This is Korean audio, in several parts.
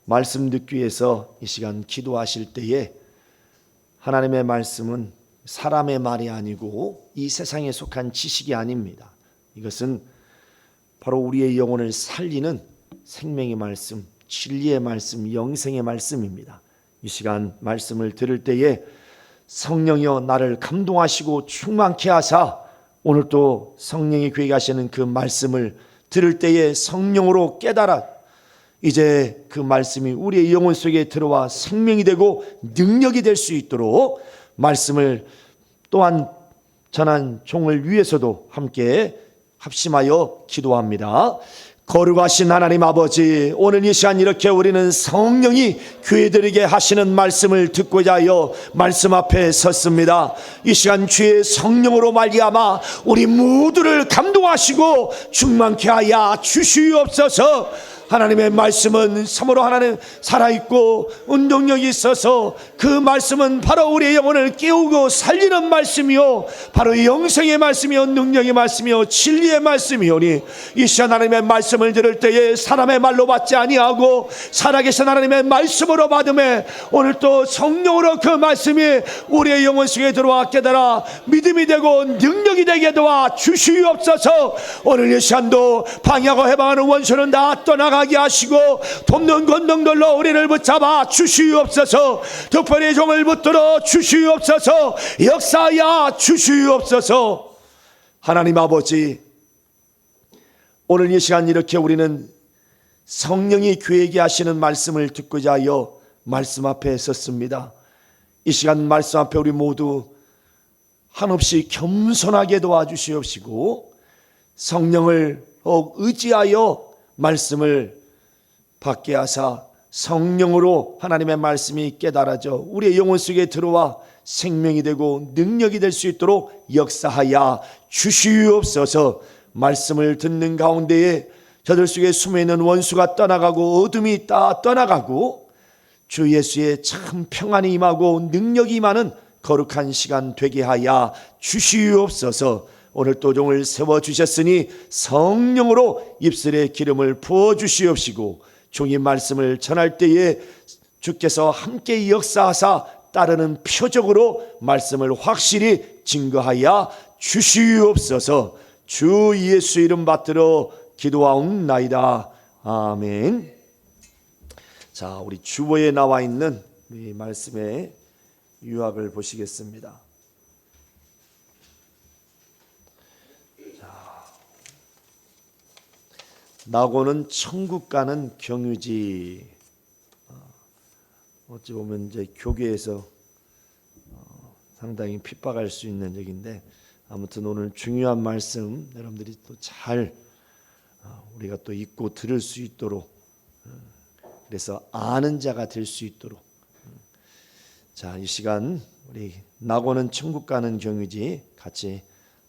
말씀 듣기 위해서 이 시간 기도하실 때에 하나님의 말씀은 사람의 말이 아니고 이 세상에 속한 지식이 아닙니다. 이것은 바로 우리의 영혼을 살리는 생명의 말씀, 진리의 말씀, 영생의 말씀입니다. 이 시간 말씀을 들을 때에 성령이여 나를 감동하시고 충만케 하사 오늘 또 성령이 귀하게 하시는 그 말씀을 들을 때에 성령으로 깨달아 이제 그 말씀이 우리의 영혼 속에 들어와 생명이 되고 능력이 될 수 있도록 말씀을 또한 전한 종을 위해서도 함께 합심하여 기도합니다. 거룩하신 하나님 아버지, 오늘 이 시간 이렇게 우리는 성령이 교회들에게 하시는 말씀을 듣고자 하여 말씀 앞에 섰습니다. 이 시간 주의 성령으로 말미암아 우리 모두를 감동하시고 충만케 하여 주시옵소서. 하나님의 말씀은 참으로 하나님 살아있고 운동력이 있어서 그 말씀은 바로 우리의 영혼을 깨우고 살리는 말씀이요, 바로 영생의 말씀이요, 능력의 말씀이요, 진리의 말씀이오니 이 시간 하나님의 말씀을 들을 때에 사람의 말로 받지 아니하고 살아계신 하나님의 말씀으로 받음에 오늘 또 성령으로 그 말씀이 우리의 영혼 속에 들어와 깨달아 믿음이 되고 능력이 되게 도와 주시옵소서. 오늘 이 시간도 방해하고 해방하는 원수는 다 떠나가 하게 하시고 돕는 권능들로 우리를 붙잡아 주시옵소서. 특별히 종을 붙들어 주시옵소서. 역사하여 주시옵소서. 하나님 아버지, 오늘 이 시간 이렇게 우리는 성령이 교회에게 하시는 말씀을 듣고자 하여 말씀 앞에 섰습니다. 이 시간 말씀 앞에 우리 모두 한없이 겸손하게 도와주시옵시고 성령을 의지하여 말씀을 받게 하사 성령으로 하나님의 말씀이 깨달아져 우리의 영혼 속에 들어와 생명이 되고 능력이 될 수 있도록 역사하여 주시옵소서. 말씀을 듣는 가운데에 저들 속에 숨어있는 원수가 떠나가고 어둠이 다 떠나가고 주 예수의 참 평안이 임하고 능력이 임하는 거룩한 시간 되게 하여 주시옵소서. 오늘 또 종을 세워주셨으니 성령으로 입술에 기름을 부어주시옵시고 종이 말씀을 전할 때에 주께서 함께 역사하사 따르는 표적으로 말씀을 확실히 증거하여 주시옵소서. 주 예수 이름 받들어 기도하옵나이다. 아멘. 자, 우리 주보에 나와 있는 이 말씀의 유학을 보시겠습니다. 나고는 천국 가는 경유지. 어찌 보면 이제 교계에서 상당히 핍박할 수 있는 얘기인데 아무튼 오늘 중요한 말씀 여러분들이 또 잘 우리가 또 읽고 들을 수 있도록, 그래서 아는 자가 될 수 있도록. 자, 이 시간 우리 나고는 천국 가는 경유지 같이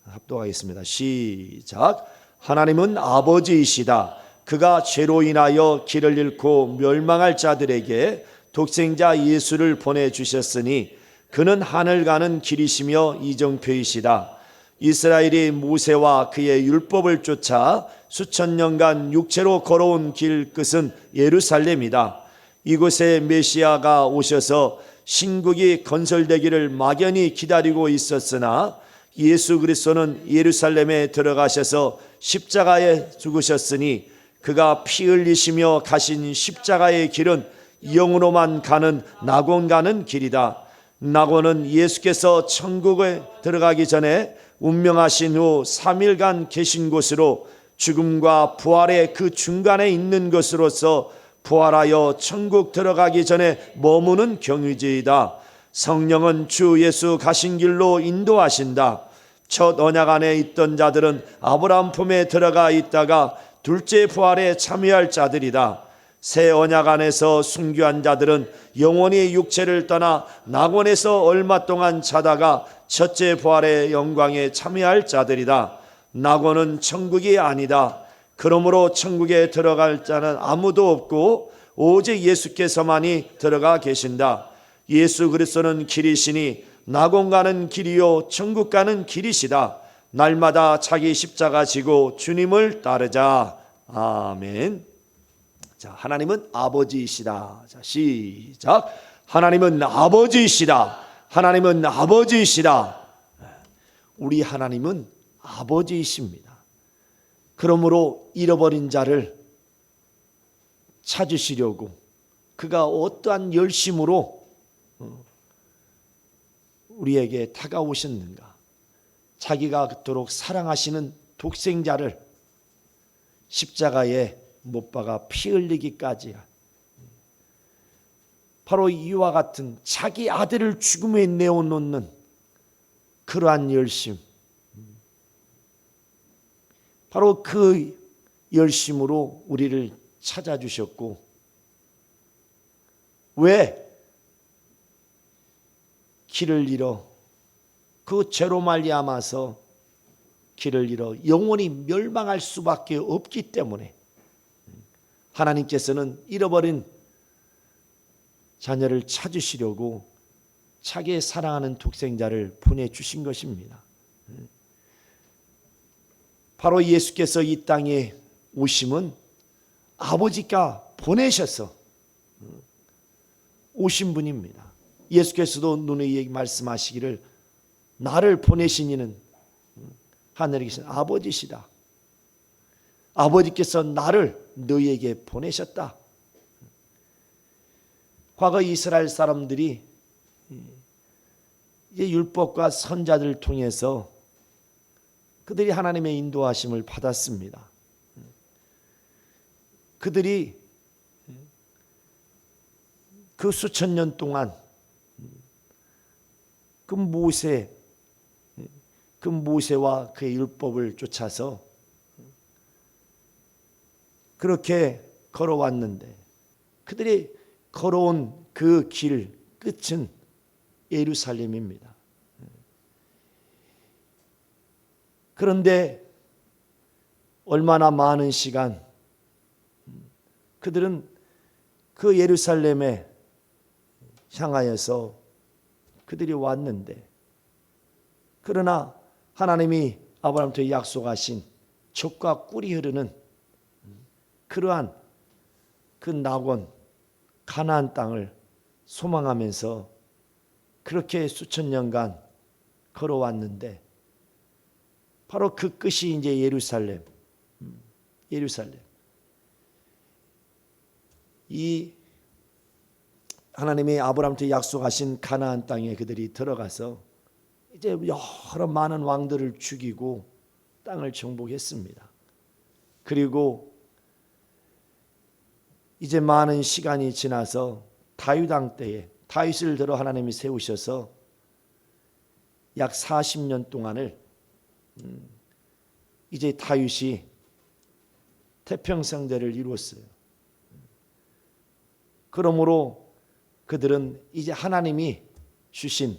합독하겠습니다. 시작. 하나님은 아버지이시다. 그가 죄로 인하여 길을 잃고 멸망할 자들에게 독생자 예수를 보내주셨으니 그는 하늘 가는 길이시며 이정표이시다. 이스라엘이 모세와 그의 율법을 쫓아 수천 년간 육체로 걸어온 길 끝은 예루살렘이다. 이곳에 메시아가 오셔서 신국이 건설되기를 막연히 기다리고 있었으나 예수 그리스도는 예루살렘에 들어가셔서 십자가에 죽으셨으니 그가 피 흘리시며 가신 십자가의 길은 영으로만 가는 낙원 가는 길이다. 낙원은 예수께서 천국에 들어가기 전에 운명하신 후 3일간 계신 곳으로 죽음과 부활의 그 중간에 있는 것으로서 부활하여 천국 들어가기 전에 머무는 경유지이다. 성령은 주 예수 가신 길로 인도하신다. 첫 언약 안에 있던 자들은 아브라함 품에 들어가 있다가 둘째 부활에 참여할 자들이다. 새 언약 안에서 순교한 자들은 영원히 육체를 떠나 낙원에서 얼마 동안 자다가 첫째 부활의 영광에 참여할 자들이다. 낙원은 천국이 아니다. 그러므로 천국에 들어갈 자는 아무도 없고 오직 예수께서만이 들어가 계신다. 예수 그리스도는 길이시니 낙원 가는 길이요 천국 가는 길이시다. 날마다 자기 십자가 지고 주님을 따르자. 아멘. 자, 하나님은 아버지이시다. 자, 시작. 하나님은 아버지이시다. 하나님은 아버지이시다. 우리 하나님은 아버지이십니다. 그러므로 잃어버린 자를 찾으시려고 그가 어떠한 열심으로 우리에게 다가오셨는가. 자기가 그토록 사랑하시는 독생자를 십자가에 못 박아 피 흘리기까지, 바로 이와 같은 자기 아들을 죽음에 내어놓는 그러한 열심, 바로 그 열심으로 우리를 찾아주셨고, 왜 길을 잃어 그 죄로 말미암아서 길을 잃어 영원히 멸망할 수밖에 없기 때문에 하나님께서는 잃어버린 자녀를 찾으시려고 자기의 사랑하는 독생자를 보내주신 것입니다. 바로 예수께서 이 땅에 오심은 아버지가 보내셔서 오신 분입니다. 예수께서도 너희에게 말씀하시기를 나를 보내신 이는 하늘에 계신 아버지시다. 아버지께서 나를 너희에게 보내셨다. 과거 이스라엘 사람들이 율법과 선자들을 통해서 그들이 하나님의 인도하심을 받았습니다. 그들이 그 수천 년 동안 그 모세와 그의 율법을 쫓아서 그렇게 걸어왔는데, 그들이 걸어온 그 길 끝은 예루살렘입니다. 그런데 얼마나 많은 시간 그들은 그 예루살렘에 향하여서 그들이 왔는데, 그러나 하나님이 아브라함한테 약속하신 젖과 꿀이 흐르는 그러한 그 낙원 가나안 땅을 소망하면서 그렇게 수천 년간 걸어왔는데, 바로 그 끝이 이제 예루살렘. 이 하나님이 아브라함한테 약속하신 가나안 땅에 그들이 들어가서 이제 여러 많은 왕들을 죽이고 땅을 정복했습니다. 그리고 이제 많은 시간이 지나서 다윗 왕 때에 다윗을 들어 하나님이 세우셔서 약 40년 동안을 이제 다윗이 태평성대를 이루었어요. 그러므로 그들은 이제 하나님이 주신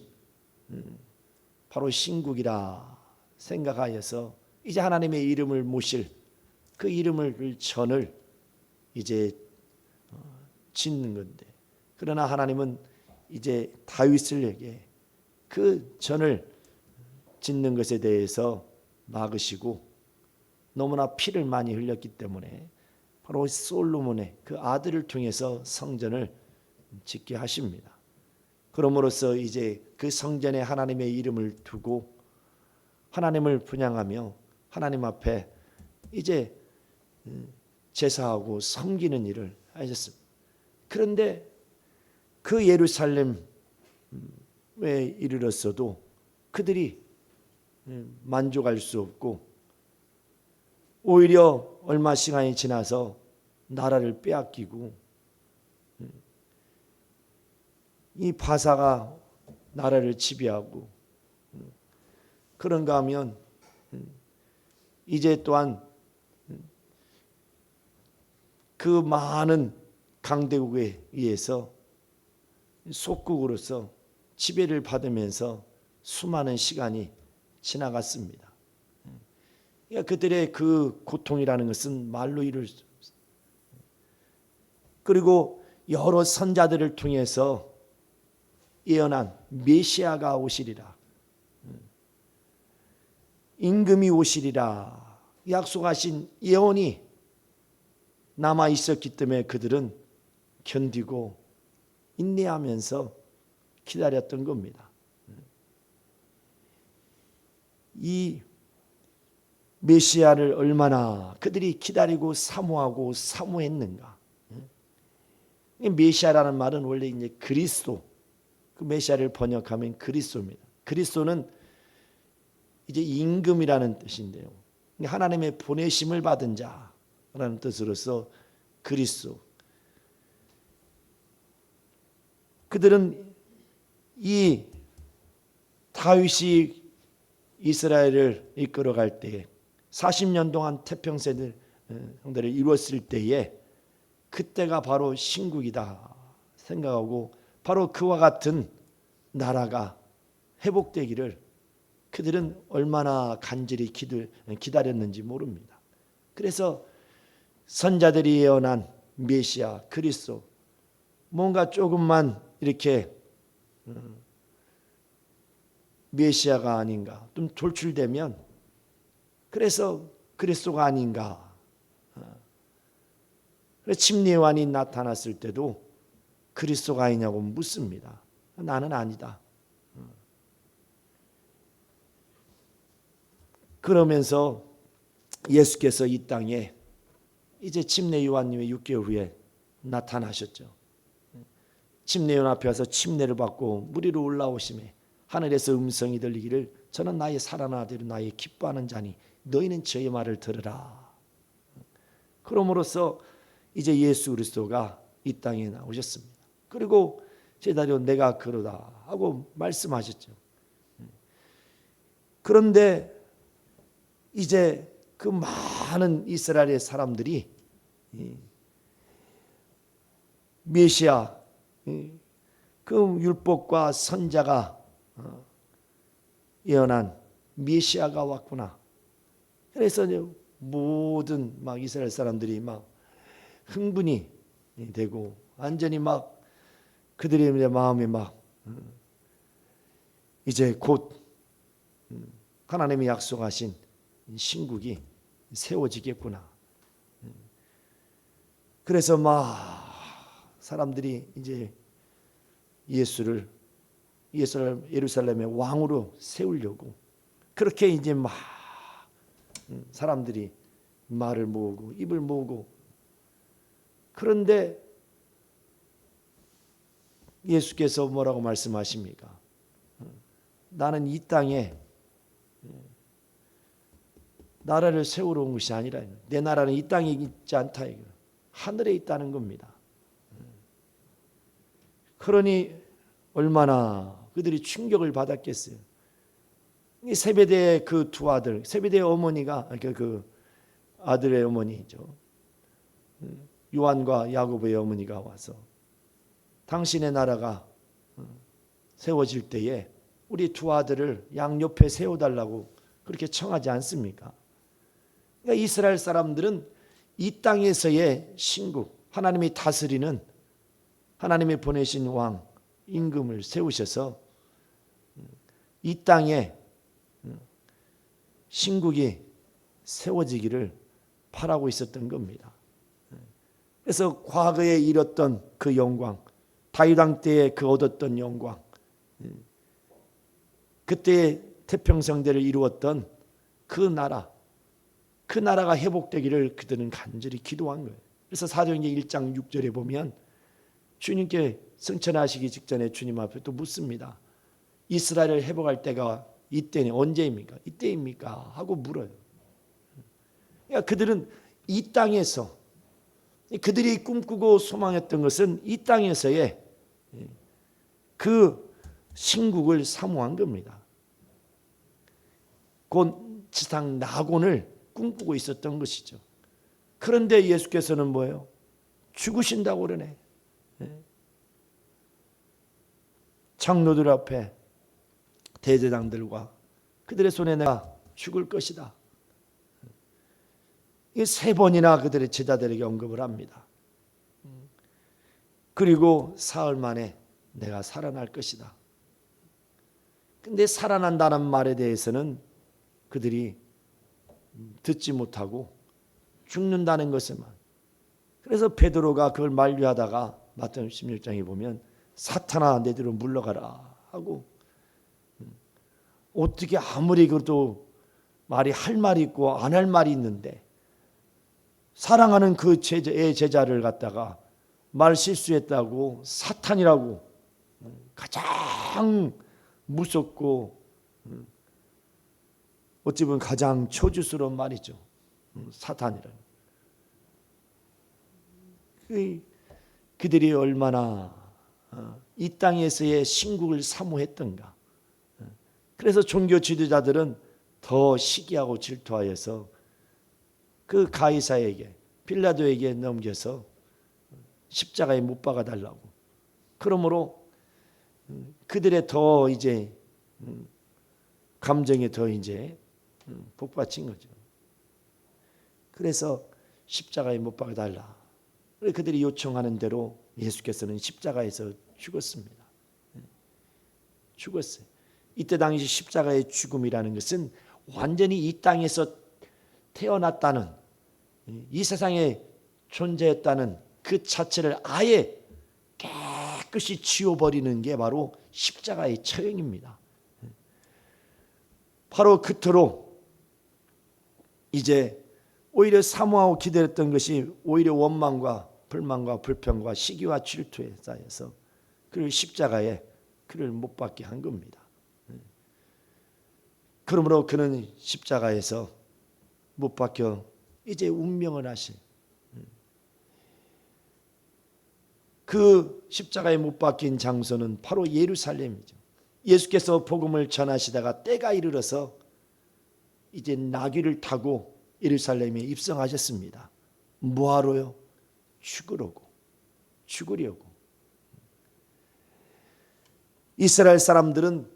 바로 신국이라 생각하여서 이제 하나님의 이름을 모실 그 이름을 전을 이제 짓는 건데, 그러나 하나님은 이제 다윗에게 그 전을 짓는 것에 대해서 막으시고 너무나 피를 많이 흘렸기 때문에 바로 솔로몬의 그 아들을 통해서 성전을 짓게 하십니다. 그럼으로써 이제 그 성전에 하나님의 이름을 두고 하나님을 분향하며 하나님 앞에 이제 제사하고 섬기는 일을 하셨습니다. 그런데 그 예루살렘에 이르렀어도 그들이 만족할 수 없고, 오히려 얼마 시간이 지나서 나라를 빼앗기고 이 바사가 나라를 지배하고, 그런가 하면 이제 또한 그 많은 강대국에 의해서 속국으로서 지배를 받으면서 수많은 시간이 지나갔습니다. 그들의 그 고통이라는 것은 말로 이룰 수 없어요. 그리고 여러 선자들을 통해서 예언한 메시아가 오시리라, 임금이 오시리라 약속하신 예언이 남아 있었기 때문에 그들은 견디고 인내하면서 기다렸던 겁니다. 이 메시아를 얼마나 그들이 기다리고 사모하고 사모했는가. 메시아라는 말은 원래 이제 그리스도, 그 메시아를 번역하면 그리스도입니다. 그리스도는 이제 임금이라는 뜻인데요. 하나님의 보내심을 받은 자라는 뜻으로서 그리스도. 그들은 이 다윗이 이스라엘을 이끌어갈 때에 40년 동안 태평세를 이루었을 때에 그때가 바로 신국이다 생각하고 바로 그와 같은 나라가 회복되기를 그들은 얼마나 간절히 기다렸는지 모릅니다. 그래서 선자들이 예언한 메시아 그리스도, 뭔가 조금만 이렇게 메시아가 아닌가 좀 돌출되면 그래서 그리스도가 아닌가. 침례요한이 나타났을 때도 그리스도가 아니냐고 묻습니다. 나는 아니다. 그러면서 예수께서 이 땅에 이제 침례요한님의 6개월 후에 나타나셨죠. 침례요한 앞에 와서 침례를 받고 물 위로 올라오심에 하늘에서 음성이 들리기를 저는 나의 사랑하는 아들이 나의 기뻐하는 자니 너희는 저의 말을 들으라. 그러므로써 이제 예수 그리스도가 이 땅에 나오셨습니다. 그리고 제자리로 내가 그러다 하고 말씀하셨죠. 그런데 이제 그 많은 이스라엘의 사람들이 메시아, 그 율법과 선자가 예언한 메시아가 왔구나. 그래서 모든 막 이스라엘 사람들이 막 흥분이 되고 완전히 막 그들의 마음이 막 이제 곧 하나님이 약속하신 신국이 세워지겠구나. 그래서 막 사람들이 이제 예수를 예루살렘의 왕으로 세우려고 그렇게 이제 막 사람들이 말을 모으고 입을 모으고, 그런데 예수께서 뭐라고 말씀하십니까? 나는 이 땅에 나라를 세우러 온 것이 아니라 내 나라는 이 땅에 있지 않다. 하늘에 있다는 겁니다. 그러니 얼마나 그들이 충격을 받았겠어요. 세베대의 그 두 아들, 세베대의 어머니가 그 아들의 어머니죠. 요한과 야고보의 어머니가 와서 당신의 나라가 세워질 때에 우리 두 아들을 양옆에 세워달라고 그렇게 청하지 않습니까? 그러니까 이스라엘 사람들은 이 땅에서의 신국, 하나님이 다스리는, 하나님이 보내신 왕, 임금을 세우셔서 이 땅에 신국이 세워지기를 바라고 있었던 겁니다. 그래서 과거에 이뤘던 그 영광, 다윗 왕 때에 그 얻었던 영광, 그때 태평성대를 이루었던 그 나라가 회복되기를 그들은 간절히 기도한 거예요. 그래서 사도행전 1장 6절에 보면 주님께 승천하시기 직전에 주님 앞에 또 묻습니다. 이스라엘을 회복할 때가 이때니 언제입니까? 이때입니까? 하고 물어요. 그러니까 그들은 이 땅에서, 그들이 꿈꾸고 소망했던 것은 이 땅에서의 그 신국을 사모한 겁니다. 곧 지상 낙원을 꿈꾸고 있었던 것이죠. 그런데 예수께서는 뭐예요? 죽으신다고 그러네. 장로들 앞에 대제장들과 그들의 손에 내가 죽을 것이다. 이 세 번이나 그들의 제자들에게 언급을 합니다. 그리고 사흘 만에 내가 살아날 것이다. 근데 살아난다는 말에 대해서는 그들이 듣지 못하고 죽는다는 것에만, 그래서 베드로가 그걸 만류하다가 마태복음 16장에 보면 사탄아 내 뒤로 물러가라 하고, 어떻게 아무리 그래도 말이 할 말이 있고 안 할 말이 있는데 사랑하는 그 제자를 갖다가 말 실수했다고 사탄이라고, 가장 무섭고 어찌 보면 가장 초주스러운 말이죠. 사탄이라는. 그들이 얼마나 이 땅에서의 신국을 사모했던가. 그래서 종교 지도자들은 더 시기하고 질투하여서 그 가이사에게, 빌라도에게 넘겨서 십자가에 못 박아 달라고. 그러므로 그들의 더 이제 감정에 더 이제 복받친 거죠. 그래서 십자가에 못 박아 달라. 그들이 요청하는 대로 예수께서는 십자가에서 죽었습니다. 죽었어요. 이때 당시 십자가의 죽음이라는 것은 완전히 이 땅에서 태어났다는, 이 세상에 존재했다는 그 자체를 아예 깨끗이 지워버리는 게 바로 십자가의 처형입니다. 바로 그토록 이제 오히려 사모하고 기다렸던 것이 오히려 원망과 불만과 불평과 시기와 질투에 쌓여서 그를 십자가에 그를 못 박게 한 겁니다. 그러므로 그는 십자가에서 못 박혀 이제 운명을 하신, 그 십자가에 못 박힌 장소는 바로 예루살렘이죠. 예수께서 복음을 전하시다가 때가 이르러서 이제 나귀를 타고 예루살렘에 입성하셨습니다. 뭐하러요? 죽으려고. 이스라엘 사람들은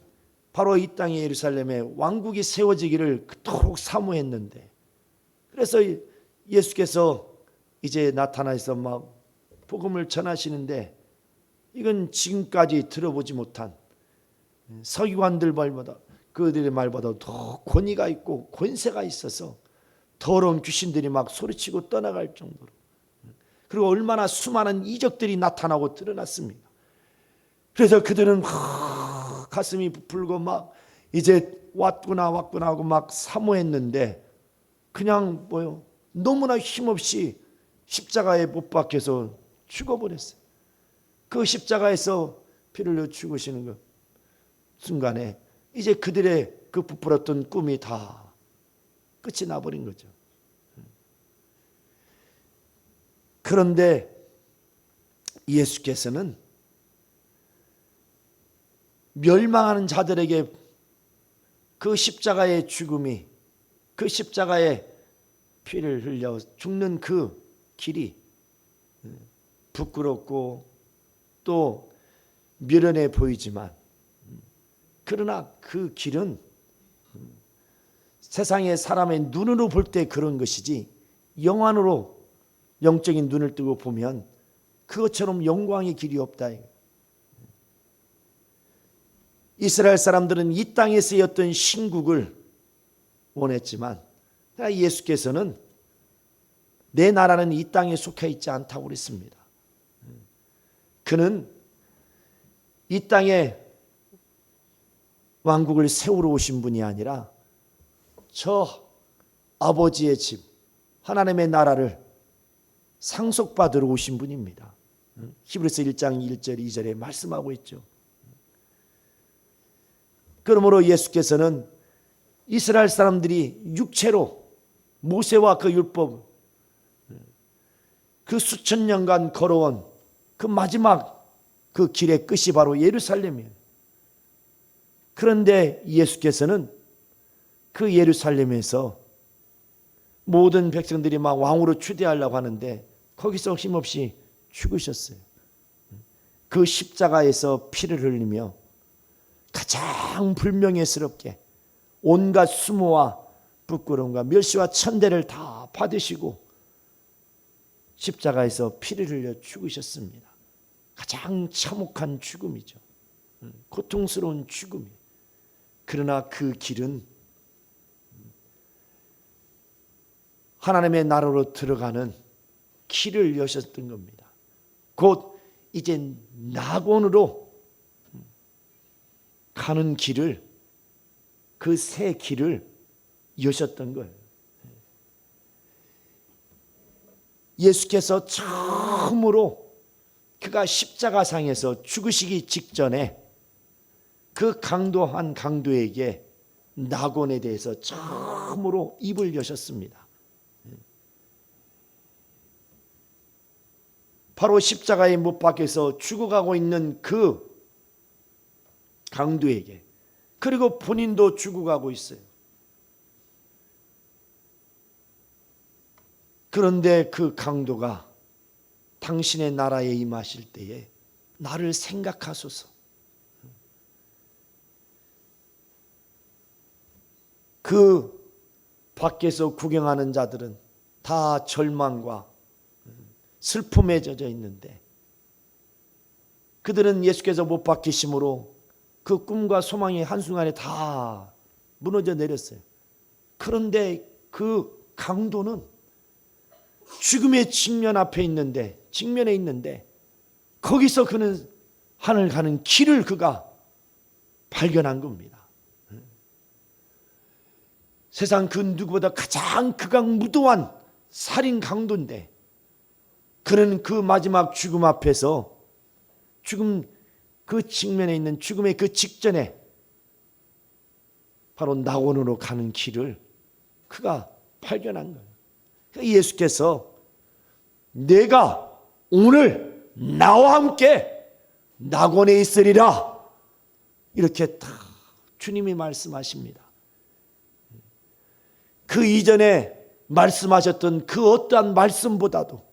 바로 이 땅의 예루살렘에 왕국이 세워지기를 그토록 사모했는데, 그래서 예수께서 이제 나타나서 막 복음을 전하시는데, 이건 지금까지 들어보지 못한, 서기관들 말보다, 그들의 말보다 더 권위가 있고 권세가 있어서 더러운 귀신들이 막 소리치고 떠나갈 정도로, 그리고 얼마나 수많은 이적들이 나타나고 드러났습니다. 그래서 그들은 가슴이 부풀고 막 이제 왔구나 하고 막 사모했는데, 그냥 너무나 힘없이 십자가에 못 박혀서 죽어버렸어요. 그 십자가에서 피를 흘려 죽으시는 그 순간에 이제 그들의 그 부풀었던 꿈이 다 끝이 나버린 거죠. 그런데 예수께서는 멸망하는 자들에게 그 십자가의 죽음이, 그 십자가의 피를 흘려 죽는 그 길이 부끄럽고 또 미련해 보이지만, 그러나 그 길은 세상의 사람의 눈으로 볼 때 그런 것이지, 영안으로 영적인 눈을 뜨고 보면 그것처럼 영광의 길이 없다. 이스라엘 사람들은 이 땅에서의 어떤 신국을 원했지만, 예수께서는 내 나라는 이 땅에 속해 있지 않다고 그랬습니다. 그는 이 땅에 왕국을 세우러 오신 분이 아니라 저 아버지의 집, 하나님의 나라를 상속받으러 오신 분입니다. 히브리서 1장 1절 2절에 말씀하고 있죠. 그러므로 예수께서는 이스라엘 사람들이 육체로 모세와 그 율법, 그 수천 년간 걸어온 그 마지막 그 길의 끝이 바로 예루살렘이에요. 그런데 예수께서는 그 예루살렘에서 모든 백성들이 막 왕으로 추대하려고 하는데 거기서 힘없이 죽으셨어요. 그 십자가에서 피를 흘리며 가장 불명예스럽게 온갖 수모와 부끄러움과 멸시와 천대를 다 받으시고 십자가에서 피를 흘려 죽으셨습니다. 가장 참혹한 죽음이죠. 고통스러운 죽음이. 그러나 그 길은 하나님의 나라로 들어가는 길을 여셨던 겁니다. 곧 이제 낙원으로 가는 길을, 그 새 길을 여셨던 거예요. 예수께서 처음으로 그가 십자가상에서 죽으시기 직전에 그 강도한 강도에게 낙원에 대해서 처음으로 입을 여셨습니다. 바로 십자가에 못 박혀서 죽어가고 있는 그 강도에게, 그리고 본인도 죽어가고 있어요. 그런데 그 강도가 당신의 나라에 임하실 때에 나를 생각하소서. 그 밖에서 구경하는 자들은 다 절망과 슬픔에 젖어 있는데, 그들은 예수께서 못 박히심으로 그 꿈과 소망이 한순간에 다 무너져 내렸어요. 그런데 그 강도는 죽음의 직면에 있는데 거기서 그는 하늘 가는 길을 그가 발견한 겁니다. 세상 그 누구보다 가장 극악무도한 살인 강도인데, 그는 그 마지막 죽음 앞에서, 죽음 그 직면에 있는 죽음의 그 직전에 바로 낙원으로 가는 길을 그가 발견한 거예요. 예수께서 내가 오늘 나와 함께 낙원에 있으리라, 이렇게 다 주님이 말씀하십니다. 그 이전에 말씀하셨던 그 어떠한 말씀보다도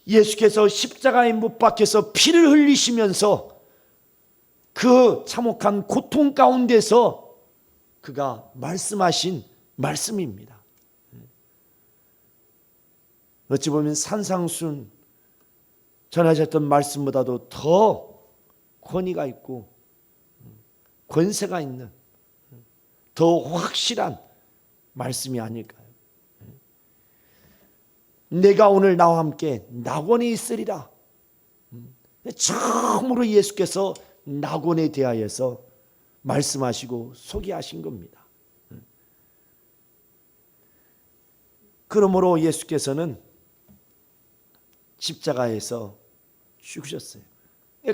예수께서 십자가에 못 박혀서 피를 흘리시면서 그 참혹한 고통 가운데서 그가 말씀하신 말씀입니다. 어찌 보면 산상순 전하셨던 말씀보다도 더 권위가 있고 권세가 있는, 더 확실한 말씀이 아닐까요? 내가 오늘 나와 함께 낙원에 있으리라. 처음으로 예수께서 낙원에 대하여서 말씀하시고 소개하신 겁니다. 그러므로 예수께서는 십자가에서 죽으셨어요.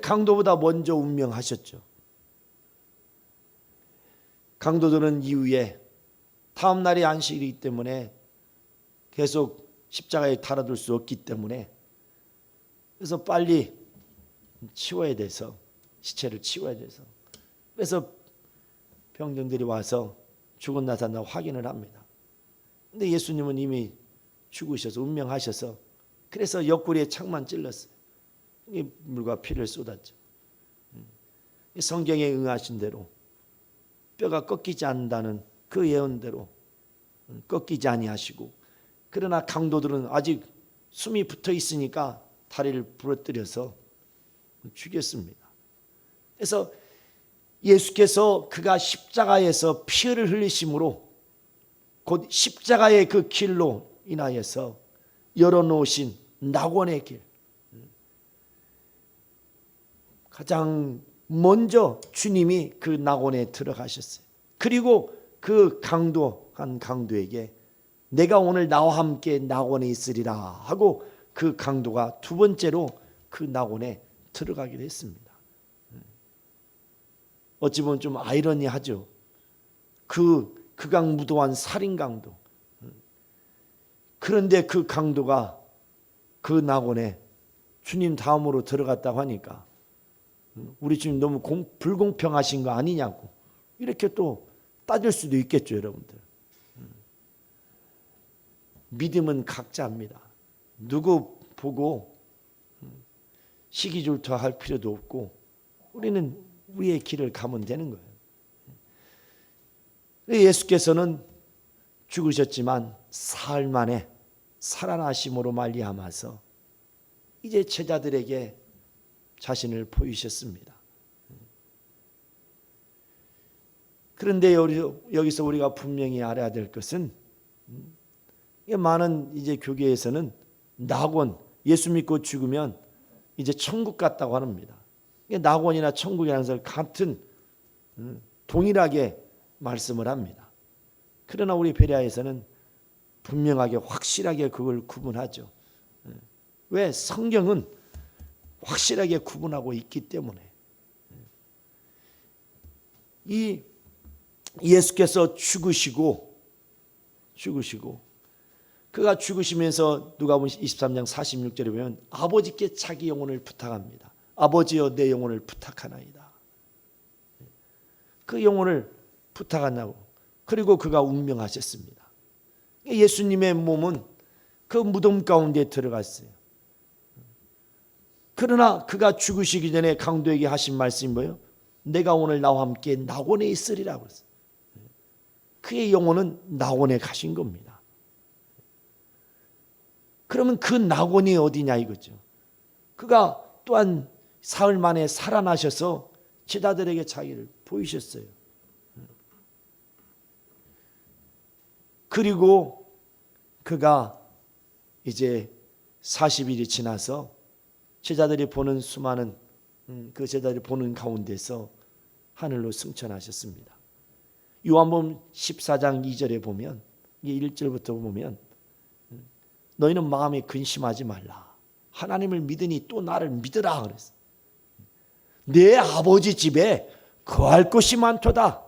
강도보다 먼저 운명하셨죠. 강도들은 이후에 다음 날이 안식이기 때문에 계속 십자가에 달아둘 수 없기 때문에, 그래서 빨리 치워야 돼서, 시체를 치워야 돼서, 그래서 병정들이 와서 죽은 나사나 확인을 합니다. 근데 예수님은 이미 죽으셔서 운명하셔서, 그래서 옆구리에 창만 찔렀어요. 물과 피를 쏟았죠. 성경에 응하신 대로 뼈가 꺾이지 않는다는 그 예언대로 꺾이지 아니하시고, 그러나 강도들은 아직 숨이 붙어 있으니까 다리를 부러뜨려서 죽였습니다. 그래서 예수께서 그가 십자가에서 피를 흘리심으로 곧 십자가의 그 길로 인하여서 열어놓으신 낙원의 길, 가장 먼저 주님이 그 낙원에 들어가셨어요. 그리고 그 강도한 강도에게 내가 오늘 나와 함께 낙원에 있으리라 하고, 그 강도가 두 번째로 그 낙원에 들어가기로 했습니다. 어찌 보면 좀 아이러니하죠. 그 극악무도한 살인 강도, 그런데 그 강도가 그 낙원에 주님 다음으로 들어갔다고 하니까 우리 주님 너무 불공평하신 거 아니냐고 이렇게 또 따질 수도 있겠죠, 여러분들. 믿음은 각자입니다. 누구 보고 시기질투할 필요도 없고 우리는 우리의 길을 가면 되는 거예요. 예수께서는 죽으셨지만 사흘 만에 살아나심으로 말미암아서 이제 제자들에게 자신을 보이셨습니다. 그런데 여기서 우리가 분명히 알아야 될 것은 많은 이제 교계에서는 낙원, 예수 믿고 죽으면 이제 천국 같다고 합니다. 낙원이나 천국이라는 것을 같은 동일하게 말씀을 합니다. 그러나 우리 베레아에서는 분명하게 확실하게 그걸 구분하죠. 왜? 성경은 확실하게 구분하고 있기 때문에. 이 예수께서 죽으시고 그가 죽으시면서 누가복음 23장 46절에 보면 아버지께 자기 영혼을 부탁합니다. 아버지여 내 영혼을 부탁하나이다. 그 영혼을 부탁한다고. 그리고 그가 운명하셨습니다. 예수님의 몸은 그 무덤 가운데 들어갔어요. 그러나 그가 죽으시기 전에 강도에게 하신 말씀이 뭐예요? 내가 오늘 나와 함께 낙원에 있으리라고 그랬어요. 그의 영혼은 낙원에 가신 겁니다. 그러면 그 낙원이 어디냐 이거죠. 그가 또한 사흘 만에 살아나셔서 제자들에게 자기를 보이셨어요. 그리고 그가 이제 40일이 지나서 제자들이 보는 수많은 그 제자들이 보는 가운데서 하늘로 승천하셨습니다. 요한복음 14장 2절에 보면 1절부터 보면 너희는 마음에 근심하지 말라. 하나님을 믿으니 또 나를 믿으라 그랬어요. 내 아버지 집에 거할 곳이 많도다.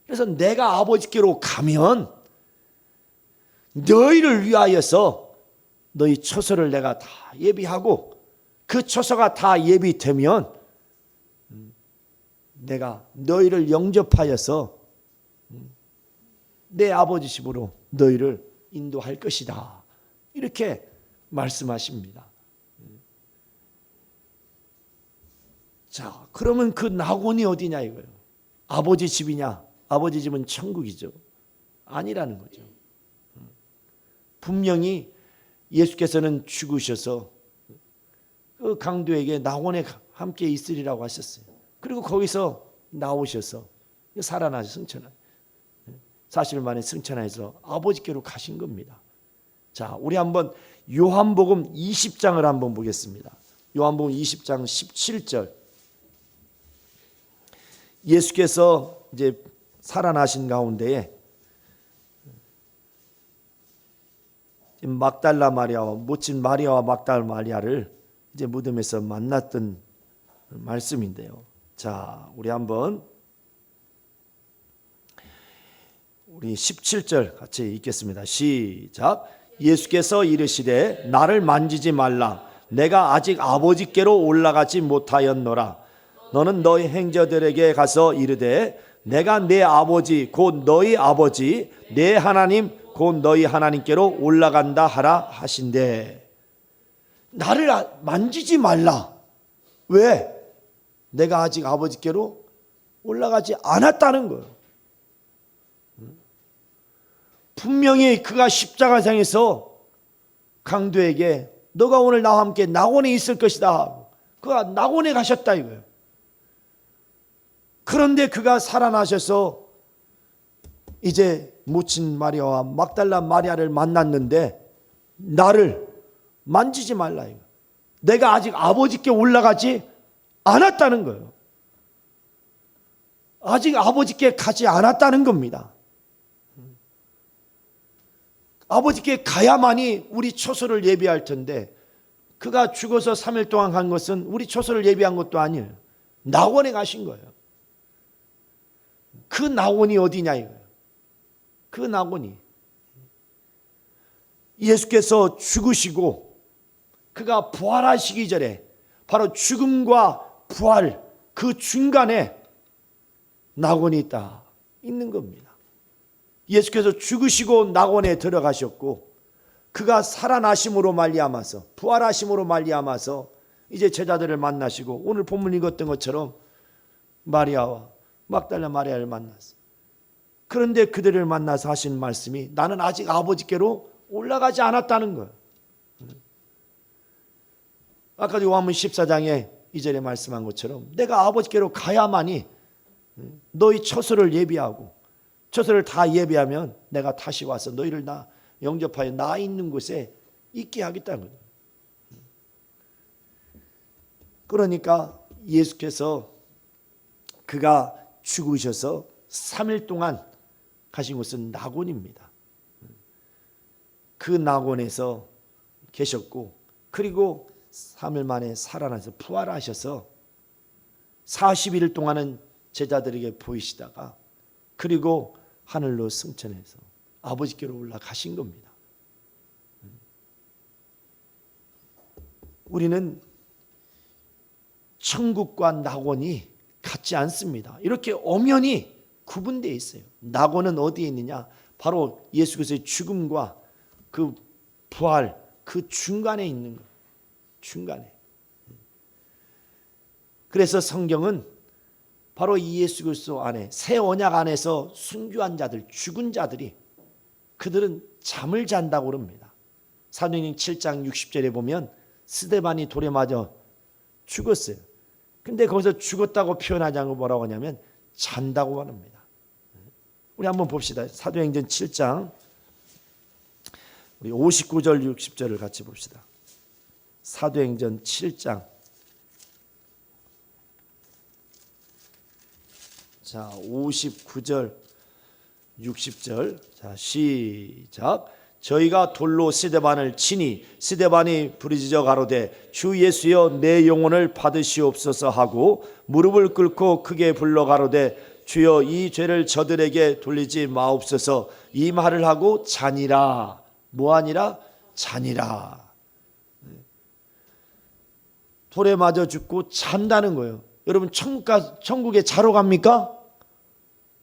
그래서 내가 아버지께로 가면 너희를 위하여서 너희 처소를 내가 다 예비하고 그 처소가 다 예비되면 내가 너희를 영접하여서 내 아버지 집으로 너희를 인도할 것이다. 이렇게 말씀하십니다. 자, 그러면 그 낙원이 어디냐 이거예요. 아버지 집이냐? 아버지 집은 천국이죠. 아니라는 거죠. 분명히 예수께서는 죽으셔서 그 강도에게 낙원에 함께 있으리라고 하셨어요. 그리고 거기서 나오셔서 살아나서 승천하 40일 만에 승천해서 아버지께로 가신 겁니다. 자, 우리 한번 요한복음 20장을 한번 보겠습니다. 요한복음 20장 17절. 예수께서 이제 살아나신 가운데에 막달라 마리아와 모친 마리아와 막달라 마리아를 이제 무덤에서 만났던 말씀인데요. 자, 우리 한번 우리 17절 같이 읽겠습니다. 시작. 예수께서 이르시되 나를 만지지 말라. 내가 아직 아버지께로 올라가지 못하였노라. 너는 너희 행저들에게 가서 이르되 내가 내 아버지 곧 너희 아버지 내 하나님 곧 너희 하나님께로 올라간다 하라 하신대. 나를 만지지 말라. 왜? 내가 아직 아버지께로 올라가지 않았다는 거예요. 분명히 그가 십자가상에서 강도에게 너가 오늘 나와 함께 낙원에 있을 것이다. 그가 낙원에 가셨다 이거예요. 그런데 그가 살아나셔서 이제 모친 마리아와 막달라 마리아를 만났는데 나를 만지지 말라 이거. 내가 아직 아버지께 올라가지 않았다는 거예요. 아직 아버지께 가지 않았다는 겁니다. 아버지께 가야만이 우리 처소를 예비할 텐데 그가 죽어서 3일 동안 간 것은 우리 처소를 예비한 것도 아니에요. 낙원에 가신 거예요. 그 낙원이 어디냐 이거예요. 그 낙원이 예수께서 죽으시고 그가 부활하시기 전에 바로 죽음과 부활 그 중간에 낙원이 있는 겁니다. 예수께서 죽으시고 낙원에 들어가셨고 그가 살아나심으로 말미암아서 부활하심으로 말미암아서 이제 제자들을 만나시고 오늘 본문 읽었던 것처럼 마리아와 막달라 마리아를 만났어요. 그런데 그들을 만나서 하신 말씀이 나는 아직 아버지께로 올라가지 않았다는 거예요. 아까 요한복음 14장에 2절에 말씀한 것처럼 내가 아버지께로 가야만이 너희 처소를 예비하고 처소를 다 예비하면 내가 다시 와서 너희를 다 영접하여 나 있는 곳에 있게 하겠다는 거예요. 그러니까 예수께서 그가 죽으셔서 3일 동안 가신 곳은 낙원입니다. 그 낙원에서 계셨고, 그리고 3일 만에 살아나서 부활하셔서 40일 동안은 제자들에게 보이시다가, 그리고 하늘로 승천해서 아버지께로 올라가신 겁니다. 우리는 천국과 낙원이 같지 않습니다. 이렇게 엄연히 구분되어 있어요. 낙원은 어디에 있느냐? 바로 예수 그리스도의 죽음과 그 부활, 그 중간에 있는 거예요. 중간에. 그래서 성경은 바로 이 예수 그리스도 안에, 새 언약 안에서 순교한 자들, 죽은 자들이, 그들은 잠을 잔다고 그럽니다. 사도행전 7장 60절에 보면 스데반이 돌에 맞아 죽었어요. 근데 거기서 죽었다고 표현하지 않고 뭐라고 하냐면 잔다고 합니다. 우리 한번 봅시다. 사도행전 7장 우리 59절 60절을 같이 봅시다. 사도행전 7장. 자, 59절 60절. 자, 시작. 저희가 돌로 스데반을 치니 스데반이 부르짖어 가로되 주 예수여 내 영혼을 받으시옵소서 하고 무릎을 꿇고 크게 불러 가로되 주여 이 죄를 저들에게 돌리지 마옵소서. 이 말을 하고 자니라. 뭐하니라? 자니라. 돌에 맞아 죽고 잔다는 거예요. 여러분 천국에 자러 갑니까?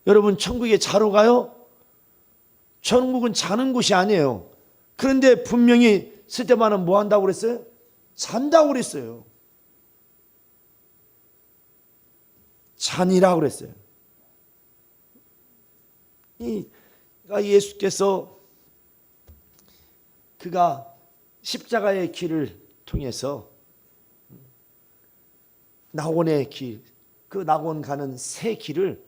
여러분 천국에 자러 가요? 천국은 자는 곳이 아니에요. 그런데 분명히 스데반은 뭐 한다고 그랬어요? 잔다고 그랬어요. 잔이라고 그랬어요. 예수께서 그가 십자가의 길을 통해서 낙원의 길, 그 낙원 가는 새 길을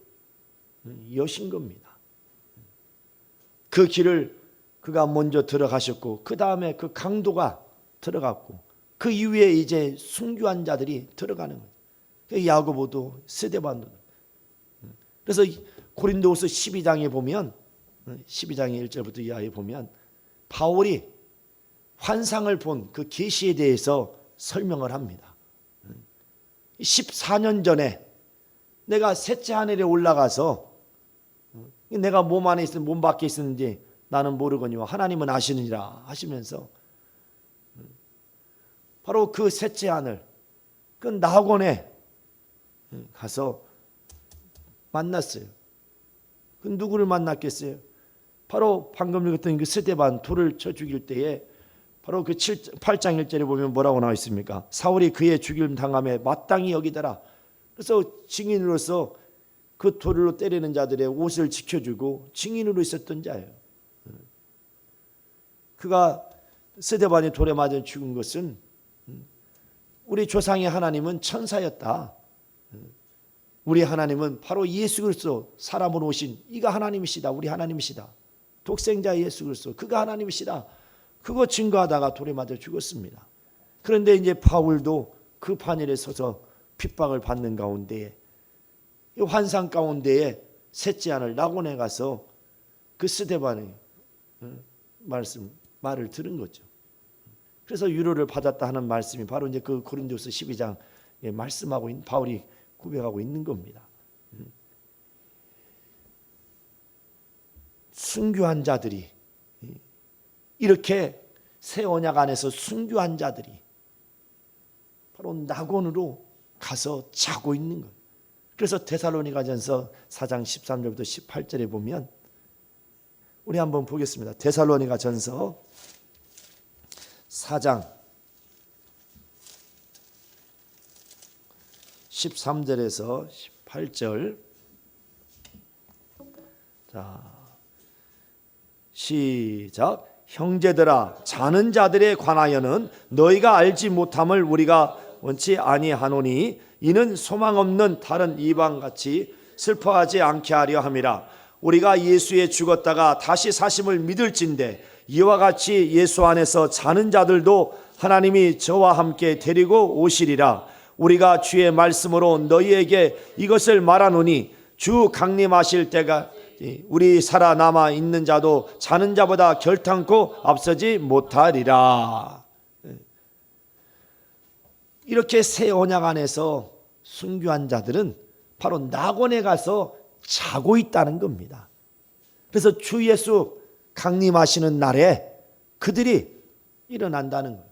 여신 겁니다. 그 길을 그가 먼저 들어가셨고, 그 다음에 그 강도가 들어갔고, 그 이후에 이제 순교한 자들이 들어가는 거예요. 야고보도 스데반도. 그래서 고린도후서 12장에 보면, 12장의 1절부터 이하에 보면 바울이 환상을 본 그 계시에 대해서 설명을 합니다. 14년 전에 내가 셋째 하늘에 올라가서 내가 몸 안에 있는 몸 밖에 있었는지 나는 모르거니와 하나님은 아시느니라 하시면서 바로 그 셋째 하늘, 그 낙원에 가서 만났어요. 그 누구를 만났겠어요? 바로 방금 읽었던 그 스데반 돌을 쳐 죽일 때에 바로 그 8장 1절에 보면 뭐라고 나와 있습니까? 사울이 그의 죽임 당함에 마땅히 여기더라. 그래서 증인으로서 그 돌로 때리는 자들의 옷을 지켜주고 증인으로 있었던 자예요. 그가 스데반이 돌에 맞아 죽은 것은 우리 조상의 하나님은 천사였다. 우리 하나님은 바로 예수 그리스도 사람으로 오신 이가 하나님이시다. 우리 하나님이시다. 독생자 예수 그리스도 그가 하나님이시다. 그거 증거하다가 돌에 맞아 죽었습니다. 그런데 이제 바울도 그 판일에 서서 핍박을 받는 가운데에 이 환상 가운데에 셋째 하늘 낙원에 가서 그 스데반의 말을 들은 거죠. 그래서 위로를 받았다 하는 말씀이 바로 이제 그 고린도후서 12장에 말씀하고 있는 바울이 고백하고 있는 겁니다. 순교한 자들이 이렇게 새 언약 안에서 순교한 자들이 바로 낙원으로 가서 자고 있는 거예요. 그래서 데살로니가전서 4장 13절부터 18절에 보면 우리 한번 보겠습니다. 데살로니가전서 4장 13절에서 18절. 자, 시작. 형제들아, 자는 자들에 관하여는 너희가 알지 못함을 우리가 원치 아니하노니 이는 소망 없는 다른 이방같이 슬퍼하지 않게 하려 함이라. 우리가 예수에 죽었다가 다시 사심을 믿을진대 이와 같이 예수 안에서 자는 자들도 하나님이 저와 함께 데리고 오시리라. 우리가 주의 말씀으로 너희에게 이것을 말하노니 주 강림하실 때가 우리 살아남아 있는 자도 자는 자보다 결탄코 앞서지 못하리라. 이렇게 새 언약 안에서 순교한 자들은 바로 낙원에 가서 자고 있다는 겁니다. 그래서 주 예수 강림하시는 날에 그들이 일어난다는 거예요.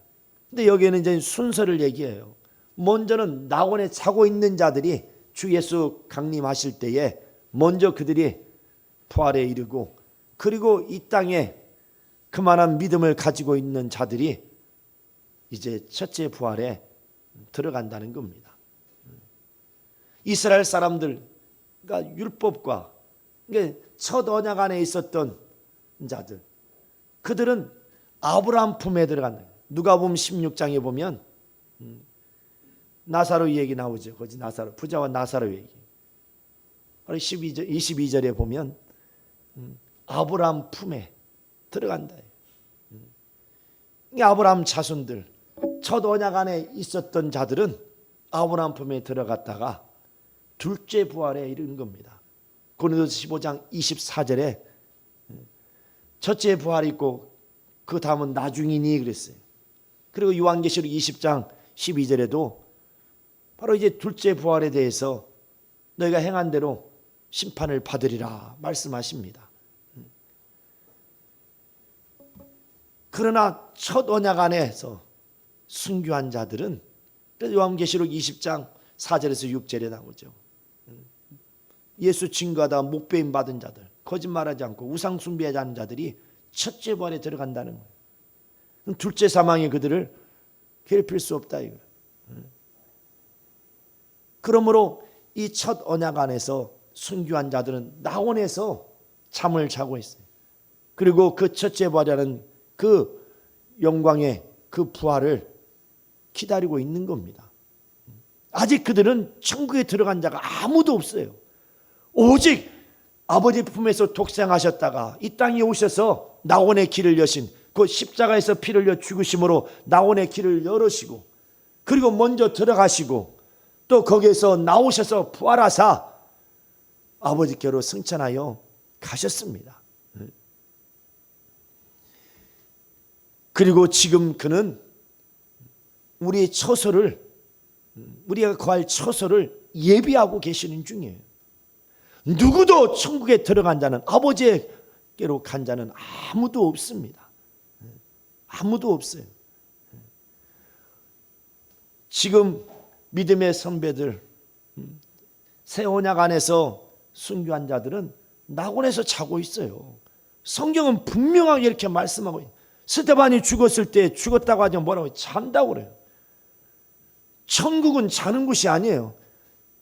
근데 여기에는 이제 순서를 얘기해요. 먼저는 낙원에 자고 있는 자들이 주 예수 강림하실 때에 먼저 그들이 부활에 이르고, 그리고 이 땅에 그만한 믿음을 가지고 있는 자들이 이제 첫째 부활에 들어간다는 겁니다. 이스라엘 사람들, 그러니까 율법과 첫 언약 안에 있었던 자들, 그들은 아브라함 품에 들어간다. 누가복음 16장에 보면 나사로 얘기 나오죠. 거기 나사로, 부자와 나사로 얘기. 22절에 보면 아브라함 품에 들어간다. 아브라함 자손들, 첫 언약 안에 있었던 자들은 아브라함 품에 들어갔다가 둘째 부활에 이르는 겁니다. 고린도서 15장 24절에 첫째 부활이 있고 그 다음은 나중이니 그랬어요. 그리고 요한계시록 20장 12절에도 바로 이제 둘째 부활에 대해서 너희가 행한 대로 심판을 받으리라 말씀하십니다. 그러나 첫 언약 안에서 순교한 자들은 요한계시록 20장 4절에서 6절에 나오죠. 예수 증거하다 목배임 받은 자들, 거짓말하지 않고 우상 숭배하지 않는 자들이 첫째 부활에 들어간다는 거예요. 둘째 사망이 그들을 괴롭힐 수 없다 이거예요. 그러므로 이 첫 언약 안에서 순교한 자들은 낙원에서 잠을 자고 있어요. 그리고 그 첫째 부활이라는 그 영광의 그 부활을 기다리고 있는 겁니다. 아직 그들은 천국에 들어간 자가 아무도 없어요. 오직 아버지 품에서 독생하셨다가 이 땅에 오셔서 낙원의 길을 여신, 그 십자가에서 피를 흘려 죽으심으로 낙원의 길을 열으시고, 그리고 먼저 들어가시고 또 거기에서 나오셔서 부활하사 아버지께로 승천하여 가셨습니다. 그리고 지금 그는 우리의 처소를, 우리가 거할 처소를 예비하고 계시는 중이에요. 누구도 천국에 들어간 자는, 아버지께로 간 자는 아무도 없습니다. 아무도 없어요. 지금 믿음의 선배들, 새 언약 안에서 순교한 자들은 낙원에서 자고 있어요. 성경은 분명하게 이렇게 말씀하고 있어요. 스데반이 죽었을 때 죽었다고 하지 뭐라고 잔다고 그래요. 천국은 자는 곳이 아니에요.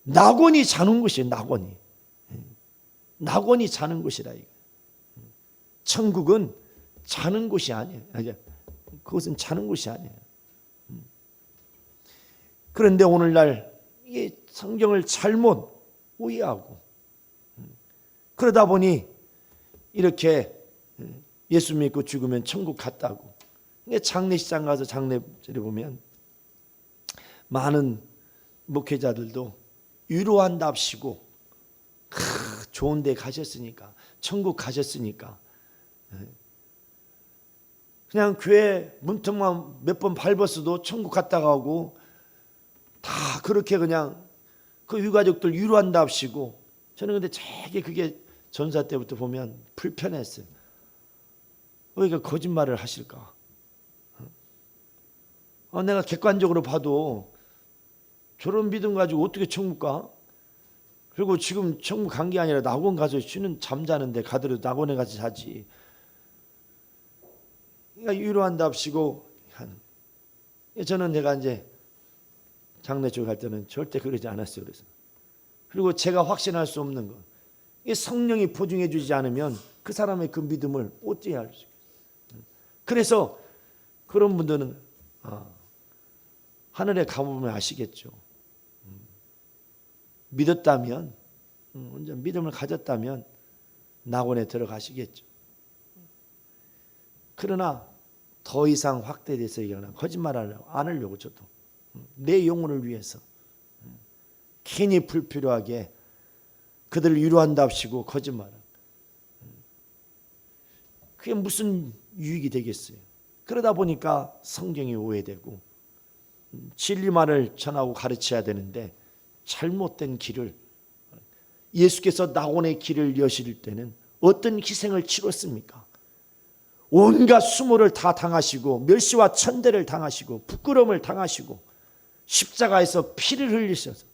낙원이 자는 곳이에요. 낙원이 자는 곳이라 이거. 천국은 자는 곳이 아니에요. 그것은 자는 곳이 아니에요. 그런데 오늘날 이 성경을 잘못 오해하고 그러다 보니 이렇게 예수 믿고 죽으면 천국 갔다고. 장례식장 가서 장례를 보면 많은 목회자들도 위로한답시고 좋은 데 가셨으니까, 천국 가셨으니까 그냥 교회 문턱만 몇 번 밟았어도 천국 갔다가 오고 다 그렇게 그냥 그 유가족들 위로한답시고. 저는 근데 되게 그게 전사 때부터 보면 불편했어요. 왜 이렇게 거짓말을 하실까? 내가 객관적으로 봐도 저런 믿음 가지고 어떻게 천국 가? 그리고 지금 천국 간 게 아니라 낙원 가서 쉬는, 잠자는데 가더라도 낙원에 가서 자지. 그러니까 위로한답시고. 저는 내가 이제 장례 쪽 갈 때는 절대 그러지 않았어요. 그래서. 그리고 제가 확신할 수 없는 것, 성령이 보증해 주지 않으면 그 사람의 그 믿음을 어찌 할 수 있어요. 그래서 그런 분들은 하늘에 가보면 아시겠죠. 믿었다면, 완전 믿음을 가졌다면 낙원에 들어가시겠죠. 그러나 더 이상 확대돼서 얘기하나 거짓말 안 하려고 저도 내 영혼을 위해서 괜히 불필요하게 그들을 위로한답시고 거짓말. 그게 무슨 유익이 되겠어요. 그러다 보니까 성경이 오해되고 진리만을 전하고 가르쳐야 되는데 잘못된 길을, 예수께서 낙원의 길을 여실 때는 어떤 희생을 치렀습니까? 온갖 수모를 다 당하시고 멸시와 천대를 당하시고 부끄러움을 당하시고 십자가에서 피를 흘리셔서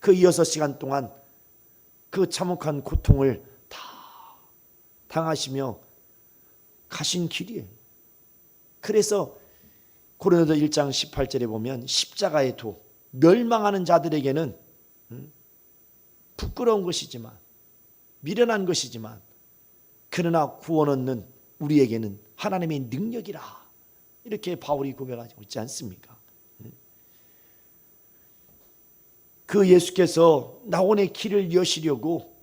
그 6시간 동안 그 참혹한 고통을 다 당하시며 가신 길이에요. 그래서 고린도서 1장 18절에 보면 십자가의 도, 멸망하는 자들에게는 부끄러운 것이지만, 미련한 것이지만, 그러나 구원 얻는 우리에게는 하나님의 능력이라, 이렇게 바울이 고백하고 있지 않습니까? 그 예수께서 낙원의 길을 여시려고,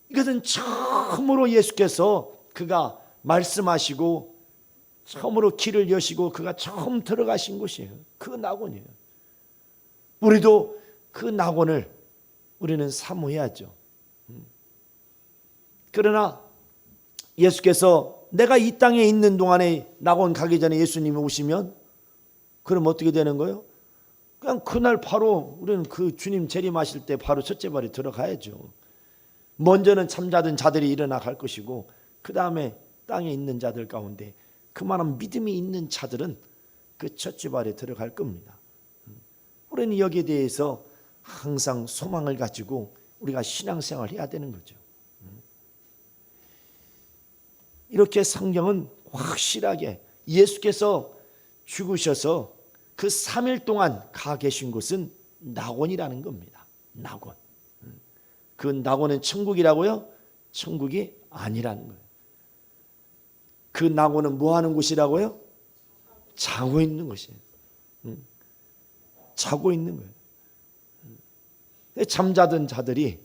이것은 처음으로 예수께서 그가 말씀하시고 처음으로 길을 여시고 그가 처음 들어가신 곳이에요. 그 낙원이에요. 우리도 그 낙원을 우리는 사모해야죠. 그러나 예수께서 내가 이 땅에 있는 동안에 낙원 가기 전에 예수님이 오시면 그럼 어떻게 되는 거예요? 그냥 그날 바로 우리는 그 주님 재림하실 때 바로 첫째 발에 들어가야죠. 먼저는 잠자던 자들이 일어나 갈 것이고 그 다음에 땅에 있는 자들 가운데 그만한 믿음이 있는 자들은 그 첫째 발에 들어갈 겁니다. 우리는 여기에 대해서 항상 소망을 가지고 우리가 신앙생활을 해야 되는 거죠. 이렇게 성경은 확실하게 예수께서 죽으셔서 그 3일 동안 가 계신 곳은 낙원이라는 겁니다. 낙원. 그 낙원은 천국이라고요? 천국이 아니라는 거예요. 그 낙원은 뭐 하는 곳이라고요? 자고 있는 곳이에요. 자고 있는 거예요. 잠자던 자들이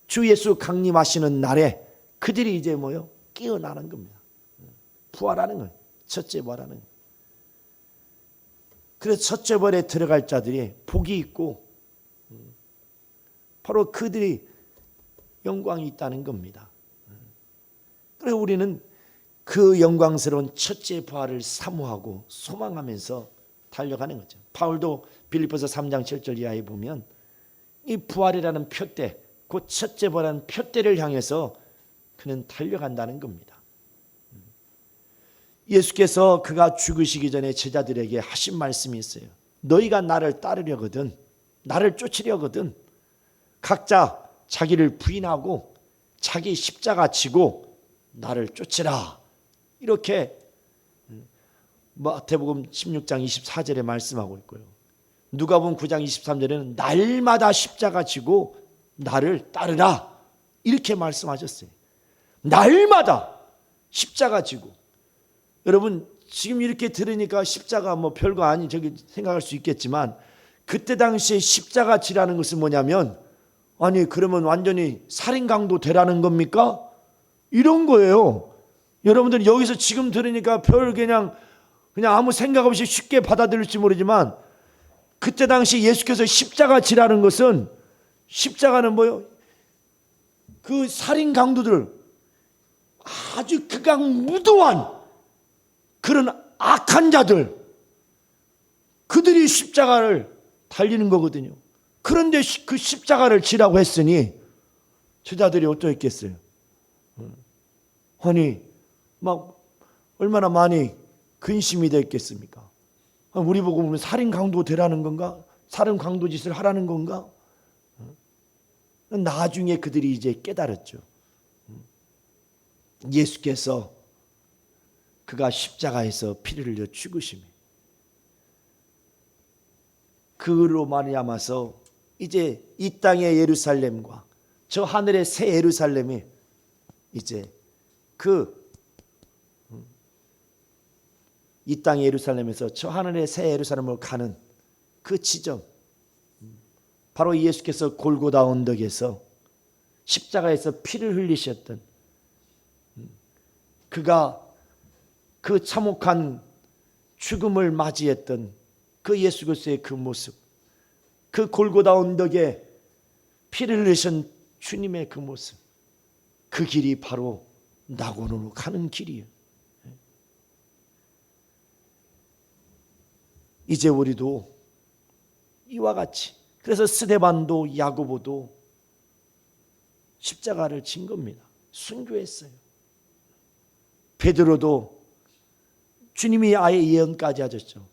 주 예수 강림하시는 날에 그들이 이제 뭐요? 깨어나는 겁니다. 부활하는 거예요. 첫째 부활하는 거예요. 그래서 첫째 부활에 들어갈 자들이 복이 있고 바로 그들이 영광이 있다는 겁니다. 그래서 우리는 그 영광스러운 첫째 부활을 사모하고 소망하면서 달려가는 거죠. 바울도 빌립보서 3장 7절 이하에 보면 이 부활이라는 표대, 그 첫째 부활이라는 표대를 향해서 그는 달려간다는 겁니다. 예수께서 그가 죽으시기 전에 제자들에게 하신 말씀이 있어요. 너희가 나를 따르려거든, 나를 쫓으려거든 각자 자기를 부인하고 자기 십자가 지고 나를 쫓으라. 이렇게 마태복음 16장 24절에 말씀하고 있고요. 누가복음 9장 23절에는 날마다 십자가 지고 나를 따르라. 이렇게 말씀하셨어요. 날마다 십자가 지고. 여러분 지금 이렇게 들으니까 십자가 뭐 별거 아니 저기 생각할 수 있겠지만 그때 당시에 십자가 지라는 것은 뭐냐면 아니 그러면 완전히 살인 강도 되라는 겁니까? 이런 거예요. 여러분들 여기서 지금 들으니까 별 그냥 아무 생각 없이 쉽게 받아들일지 모르지만 그때 당시 예수께서 십자가 지라는 것은 십자가는 뭐예요? 그 살인 강도들 아주 극악무도한 그런 악한 자들 그들이 십자가를 달리는 거거든요. 그런데 그 십자가를 지라고 했으니 제자들이 어떠했겠어요? 아니 막 얼마나 많이 근심이 됐겠습니까? 우리 보고 보면 살인 강도 되라는 건가? 살인 강도 짓을 하라는 건가? 나중에 그들이 이제 깨달았죠. 예수께서 그가 십자가에서 피를 흘려 죽으심이 그로 말미암아서 이제 이 땅의 예루살렘과 저 하늘의 새 예루살렘이 이제 이 땅의 예루살렘에서 저 하늘의 새 예루살렘으로 가는 그 지점, 바로 예수께서 골고다 언덕에서 십자가에서 피를 흘리셨던 그가 그 참혹한 죽음을 맞이했던 그 예수 그리스도의 그 모습, 그 골고다 언덕에 피를 흘리신 주님의 그 모습, 그 길이 바로 낙원으로 가는 길이에요. 이제 우리도 이와 같이, 그래서 스데반도 야고보도 십자가를 진 겁니다. 순교했어요. 베드로도 주님이 아예 예언까지 하셨죠.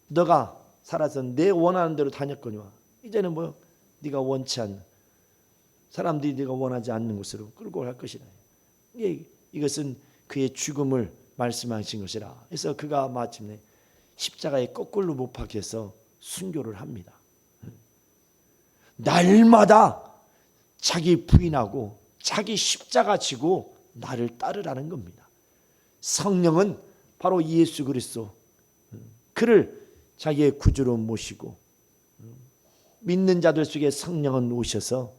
너가 살아서 내 원하는 대로 다녔거니와 이제는 뭐 네가 원치 않는, 사람들이 네가 원하지 않는 곳으로 끌고 갈 것이라. 이것은 그의 죽음을 말씀하신 것이라. 그래서 그가 마침내 십자가에 거꾸로 못 박혀서 순교를 합니다. 날마다 자기 부인하고 자기 십자가 지고 나를 따르라는 겁니다. 성령은 바로 예수 그리스도, 그를 자기의 구주로 모시고 믿는 자들 속에 성령은 오셔서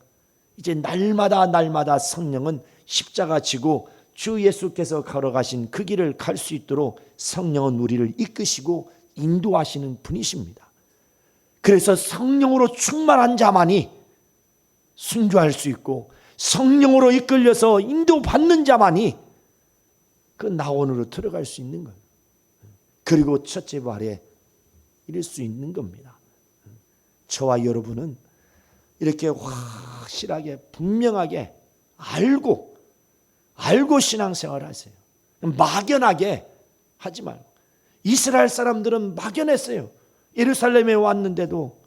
이제 날마다 성령은 십자가 지고 주 예수께서 걸어가신 그 길을 갈 수 있도록 성령은 우리를 이끄시고 인도하시는 분이십니다. 그래서 성령으로 충만한 자만이 순교할 수 있고 성령으로 이끌려서 인도받는 자만이 그 낙원으로 들어갈 수 있는 거예요. 그리고 첫째 부활에 이룰 수 있는 겁니다. 저와 여러분은 이렇게 확실하게 분명하게 알고 신앙생활을 하세요. 막연하게 하지 말고. 이스라엘 사람들은 막연했어요. 예루살렘에 왔는데도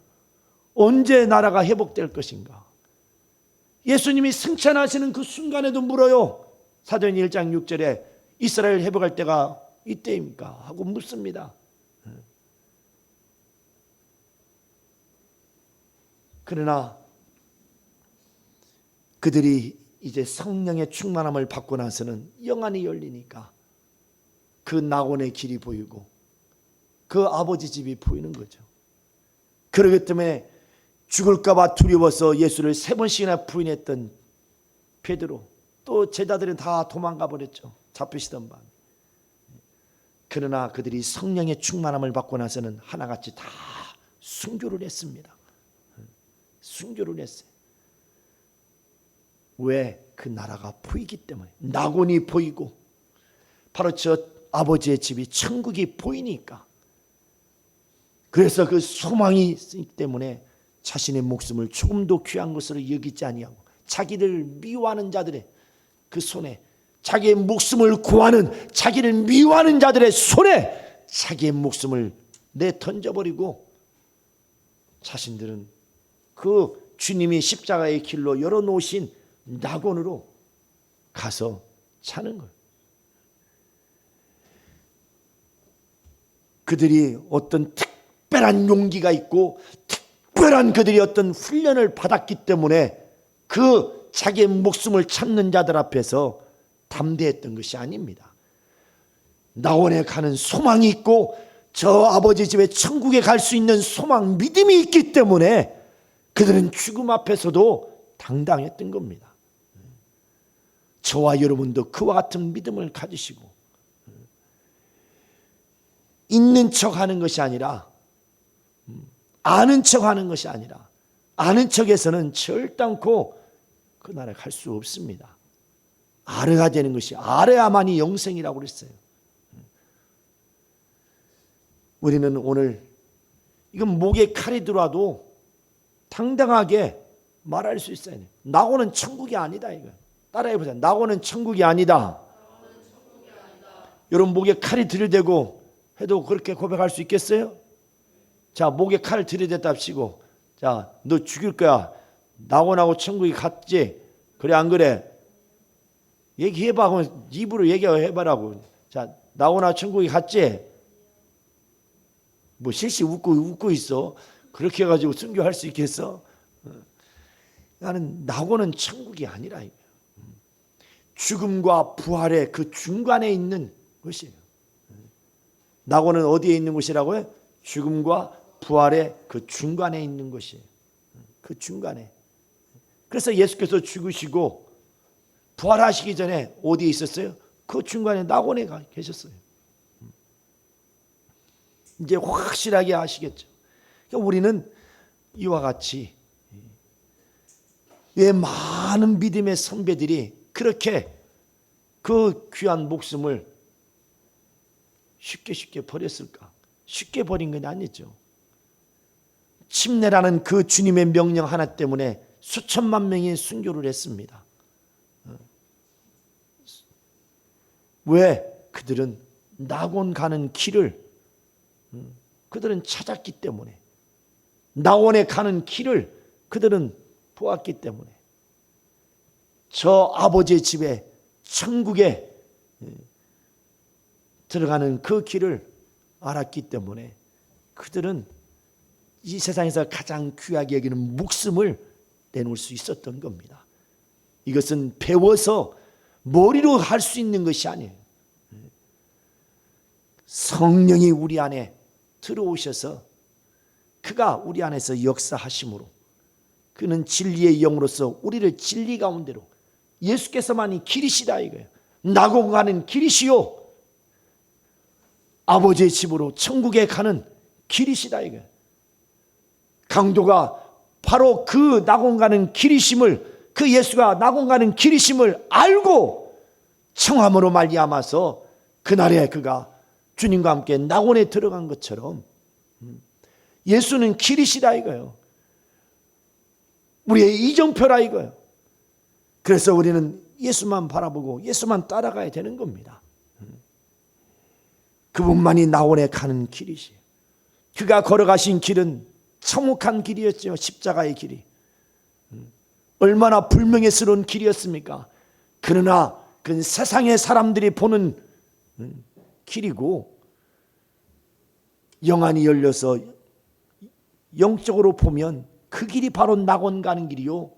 언제 나라가 회복될 것인가. 예수님이 승천하시는 그 순간에도 물어요. 사도행 1장 6절에 이스라엘 회복할 때가 이때입니까? 하고 묻습니다. 그러나 그들이 이제 성령의 충만함을 받고 나서는 영안이 열리니까 그 낙원의 길이 보이고 그 아버지 집이 보이는 거죠. 그렇기 때문에 죽을까 봐 두려워서 예수를 3번씩이나 부인했던 베드로, 또 제자들은 다 도망가 버렸죠. 잡히시던 밤. 그러나 그들이 성령의 충만함을 받고 나서는 하나같이 다 순교를 했습니다. 순교를 했어요. 왜? 그 나라가 보이기 때문에. 낙원이 보이고 바로 저 아버지의 집이 천국이 보이니까. 그래서 그 소망이 있기 때문에 자신의 목숨을 조금도 귀한 것으로 여기지 아니하고 자기를 미워하는 자들의 그 손에, 자기의 목숨을 구하는, 자기를 미워하는 자들의 손에 자기의 목숨을 내던져버리고 자신들은 그 주님이 십자가의 길로 열어놓으신 낙원으로 가서 사는 거예요. 그들이 어떤 특별한 용기가 있고 특별한 그들이 어떤 훈련을 받았기 때문에 그 자기의 목숨을 찾는 자들 앞에서 담대했던 것이 아닙니다. 낙원에 가는 소망이 있고 저 아버지 집에 천국에 갈 수 있는 소망, 믿음이 있기 때문에 그들은 죽음 앞에서도 당당했던 겁니다. 저와 여러분도 그와 같은 믿음을 가지시고 있는 척하는 것이 아니라, 아는 척하는 것이 아니라, 아는 척에서는 절단코 그 나라에 갈 수 없습니다. 알아야 되는 것이, 알아야만이 영생이라고 그랬어요. 우리는 오늘 이건 목에 칼이 들어와도 당당하게 말할 수 있어야 돼요. 낙원은 천국이 아니다. 이거 따라해보세요. 낙원은 천국이 아니다. 여러분 목에 칼이 들이대고 해도 그렇게 고백할 수 있겠어요? 자, 목에 칼을 들이댔다 합시고, 자, 너 죽일 거야. 낙원하고 천국이 같지? 그래 안 그래? 얘기해봐. 그럼 입으로 얘기해봐라고. 자, 낙원하고 천국이 같지? 뭐 실시 웃고 있어. 그렇게 해가지고 순교할 수 있겠어? 나는 낙원은 천국이 아니라 이거예요. 죽음과 부활의 그 중간에 있는 것이에요. 낙원은 어디에 있는 곳이라고요? 죽음과 부활의 그 중간에 있는 것이에요. 그 중간에. 그래서 예수께서 죽으시고 부활하시기 전에 어디에 있었어요? 그 중간에 낙원에 가 계셨어요. 이제 확실하게 아시겠죠. 그러니까 우리는 이와 같이 왜 많은 믿음의 선배들이 그렇게 그 귀한 목숨을 쉽게 버렸을까? 쉽게 버린 건 아니죠. 침례라는 그 주님의 명령 하나 때문에 수천만 명이 순교를 했습니다. 왜? 그들은 낙원 가는 길을 그들은 찾았기 때문에, 낙원에 가는 길을 그들은 보았기 때문에, 저 아버지의 집에 천국에 들어가는 그 길을 알았기 때문에 그들은 이 세상에서 가장 귀하게 여기는 목숨을 내놓을 수 있었던 겁니다. 이것은 배워서 머리로 할 수 있는 것이 아니에요. 성령이 우리 안에 들어오셔서 그가 우리 안에서 역사하심으로, 그는 진리의 영으로서 우리를 진리 가운데로, 예수께서만이 길이시다 이거예요. 낙원 가는 길이시요, 아버지의 집으로 천국에 가는 길이시다 이거예요. 강도가 바로 그 낙원 가는 길이심을, 그 예수가 낙원 가는 길이심을 알고 청함으로 말미암아서 그날에 그가 주님과 함께 낙원에 들어간 것처럼 예수는 길이시다 이거예요. 우리의 이정표라 이거예요. 그래서 우리는 예수만 바라보고 예수만 따라가야 되는 겁니다. 그분만이 낙원에 가는 길이시. 그가 걸어가신 길은 참혹한 길이었죠. 십자가의 길이 얼마나 불명예스러운 길이었습니까? 그러나 그건 세상의 사람들이 보는 길이고, 영안이 열려서 영적으로 보면 그 길이 바로 낙원 가는 길이요,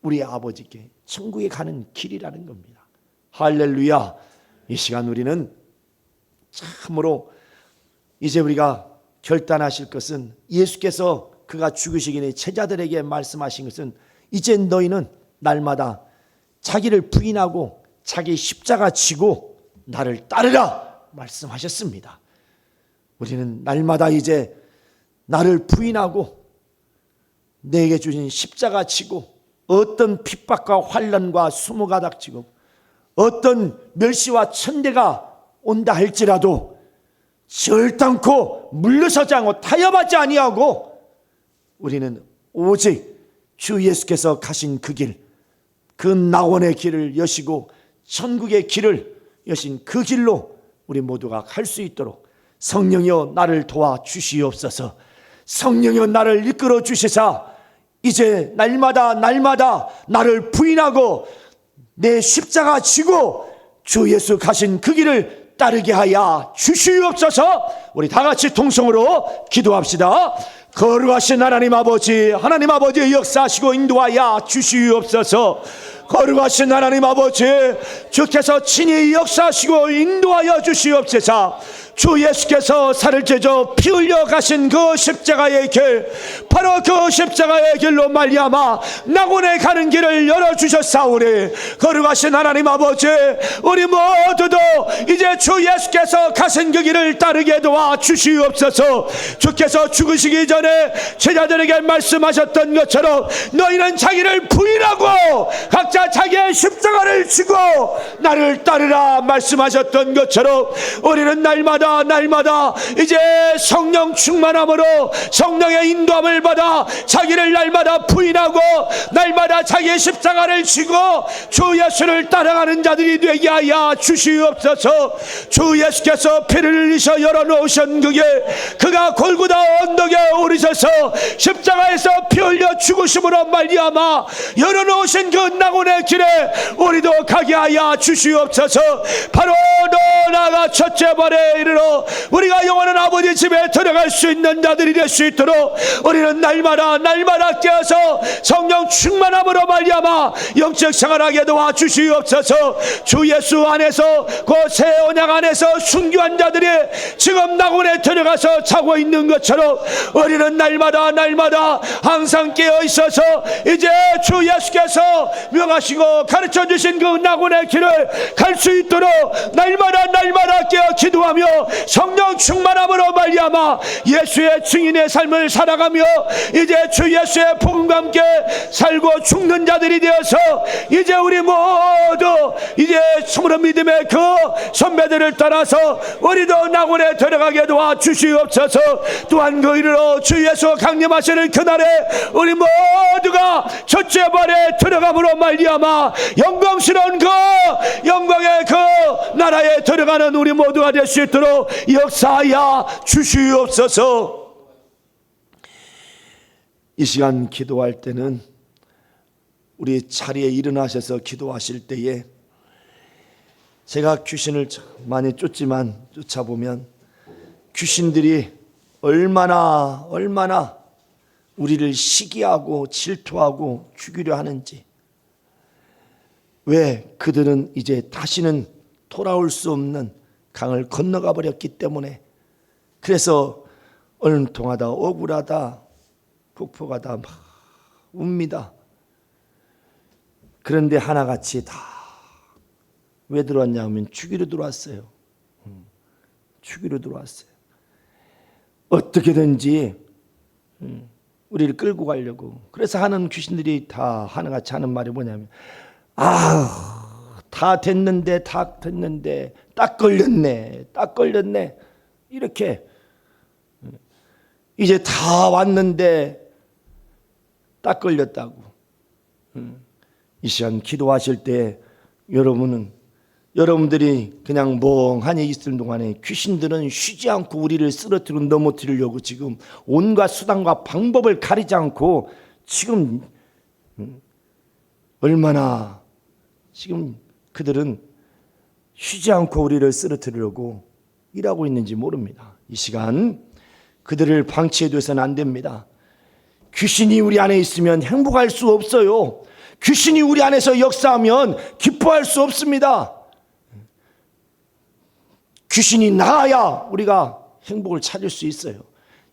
우리 아버지께 천국에 가는 길이라는 겁니다. 할렐루야. 이 시간 우리는 참으로 이제 우리가 결단하실 것은, 예수께서 그가 죽으시기 전에 제자들에게 말씀하신 것은, 이제 너희는 날마다 자기를 부인하고 자기 십자가 지고 나를 따르라 말씀하셨습니다. 우리는 날마다 이제 나를 부인하고 내게 주신 십자가 지고, 어떤 핍박과 환난과 수모가 닥치고 어떤 멸시와 천대가 온다 할지라도 절단코 물러서지 않고 타협하지 아니하고, 우리는 오직 주 예수께서 가신 그 길, 그 낙원의 길을 여시고 천국의 길을 여신 그 길로 우리 모두가 갈 수 있도록 성령이여 나를 도와주시옵소서. 성령이여 나를 이끌어 주시사 이제 날마다 나를 부인하고 내 십자가 지고 주 예수 가신 그 길을 따르게 하여 주시옵소서. 우리 다 같이 통성으로 기도합시다. 거룩하신 하나님 아버지 역사하시고 인도하여 주시옵소서. 거룩하신 하나님 아버지, 주께서 친히 역사하시고 인도하여 주시옵소서. 주 예수께서 살을 째져 피 흘려 가신 그 십자가의 길, 바로 그 십자가의 길로 말미암아 낙원에 가는 길을 열어주셨사오니, 거룩하신 하나님 아버지, 우리 모두도 이제 주 예수께서 가신 그 길을 따르게 도와주시옵소서. 주께서 죽으시기 전에 제자들에게 말씀하셨던 것처럼 너희는 자기를 부인하고 각자 자기의 십자가를 지고 나를 따르라 말씀하셨던 것처럼, 우리는 날마다 이제 성령 충만함으로 성령의 인도함을 받아 자기를 날마다 부인하고 날마다 자기의 십자가를 지고 주 예수를 따라가는 자들이 되게 하여 주시옵소서. 주 예수께서 피를 흘리셔 열어놓으신 그게, 그가 골고다 언덕에 오르셔서 십자가에서 피 흘려 죽으심으로 말미암아 열어놓으신 그 낙원의 길에 우리도 가게 하여 주시옵소서. 바로 너 나가 첫째 발에 이르러 우리가 영원한 아버지 집에 들어갈 수 있는 자들이 될 수 있도록 우리는 날마다 깨어서 성령 충만함으로 말미암아 영적 생활하게 도와주시옵소서. 주 예수 안에서 그 새 언약 안에서 순교한 자들이 지금 낙원에 들어가서 자고 있는 것처럼 우리는 날마다 항상 깨어 있어서 이제 주 예수께서 명하신 말씀하시고 가르쳐 주신 그 낙원의 길을 갈 수 있도록 날마다 깨어 기도하며 성령 충만함으로 말미암아 예수의 증인의 삶을 살아가며 이제 주 예수의 복음과 함께 살고 죽는 자들이 되어서 이제 우리 모두 이제 참으로 믿음의 그 선배들을 따라서 우리도 낙원에 들어가게 도와주시옵소서. 또한 그 일로 주 예수 강림하시는 그날에 우리 모두가 첫째 발에 들어감으로 말미암아 영광스러운 그 영광의 그 나라에 들어가는 우리 모두가 될 수 있도록 역사하여 주시옵소서. 이 시간 기도할 때는 우리 자리에 일어나셔서 기도하실 때에 제가 귀신을 많이 쫓지만 쫓아보면 귀신들이 얼마나 우리를 시기하고 질투하고 죽이려 하는지, 왜 그들은 이제 다시는 돌아올 수 없는 강을 건너가 버렸기 때문에, 그래서 얼통하다 억울하다 폭포가다 막 웁니다. 그런데 하나같이 다 왜 들어왔냐 하면 죽이러 들어왔어요. 죽이러 들어왔어요. 어떻게든지 우리를 끌고 가려고. 그래서 하는 귀신들이 다 하나같이 하는 말이 뭐냐면, 다 됐는데 딱 걸렸네 이렇게, 이제 다 왔는데 딱 걸렸다고. 이 시간 기도하실 때 여러분들이 그냥 멍하니 있을 동안에 귀신들은 쉬지 않고 우리를 쓰러뜨리고 넘어뜨리려고 지금 온갖 수단과 방법을 가리지 않고 지금 얼마나 지금 그들은 쉬지 않고 우리를 쓰러뜨리려고 일하고 있는지 모릅니다. 이 시간 그들을 방치해둬서는 안 됩니다. 귀신이 우리 안에 있으면 행복할 수 없어요. 귀신이 우리 안에서 역사하면 기뻐할 수 없습니다. 귀신이 나아야 우리가 행복을 찾을 수 있어요.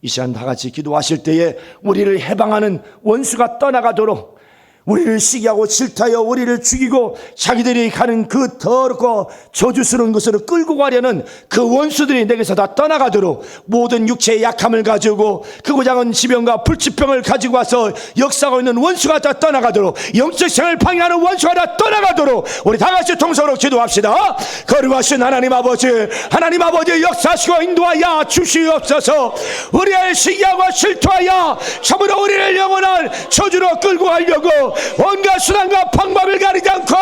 이 시간 다 같이 기도하실 때에 우리를 해방하는 원수가 떠나가도록, 우리를 시기하고 질타하여 우리를 죽이고 자기들이 가는 그 더럽고 저주스러운 것으로 끌고 가려는 그 원수들이 내게서 다 떠나가도록, 모든 육체의 약함을 가지고 크고 작은 지병과 불치병을 가지고 와서 역사하고 있는 원수가 다 떠나가도록, 영적 생을 방해하는 원수가 다 떠나가도록 우리 다 같이 통성으로 기도합시다. 거룩하신 하나님 아버지 역사하시고 인도하여 주시옵소서. 우리를 시기하고 질투하여 참으로 우리를 영원한 저주로 끌고 가려고 온갖 수단과 방법을 가리지 않고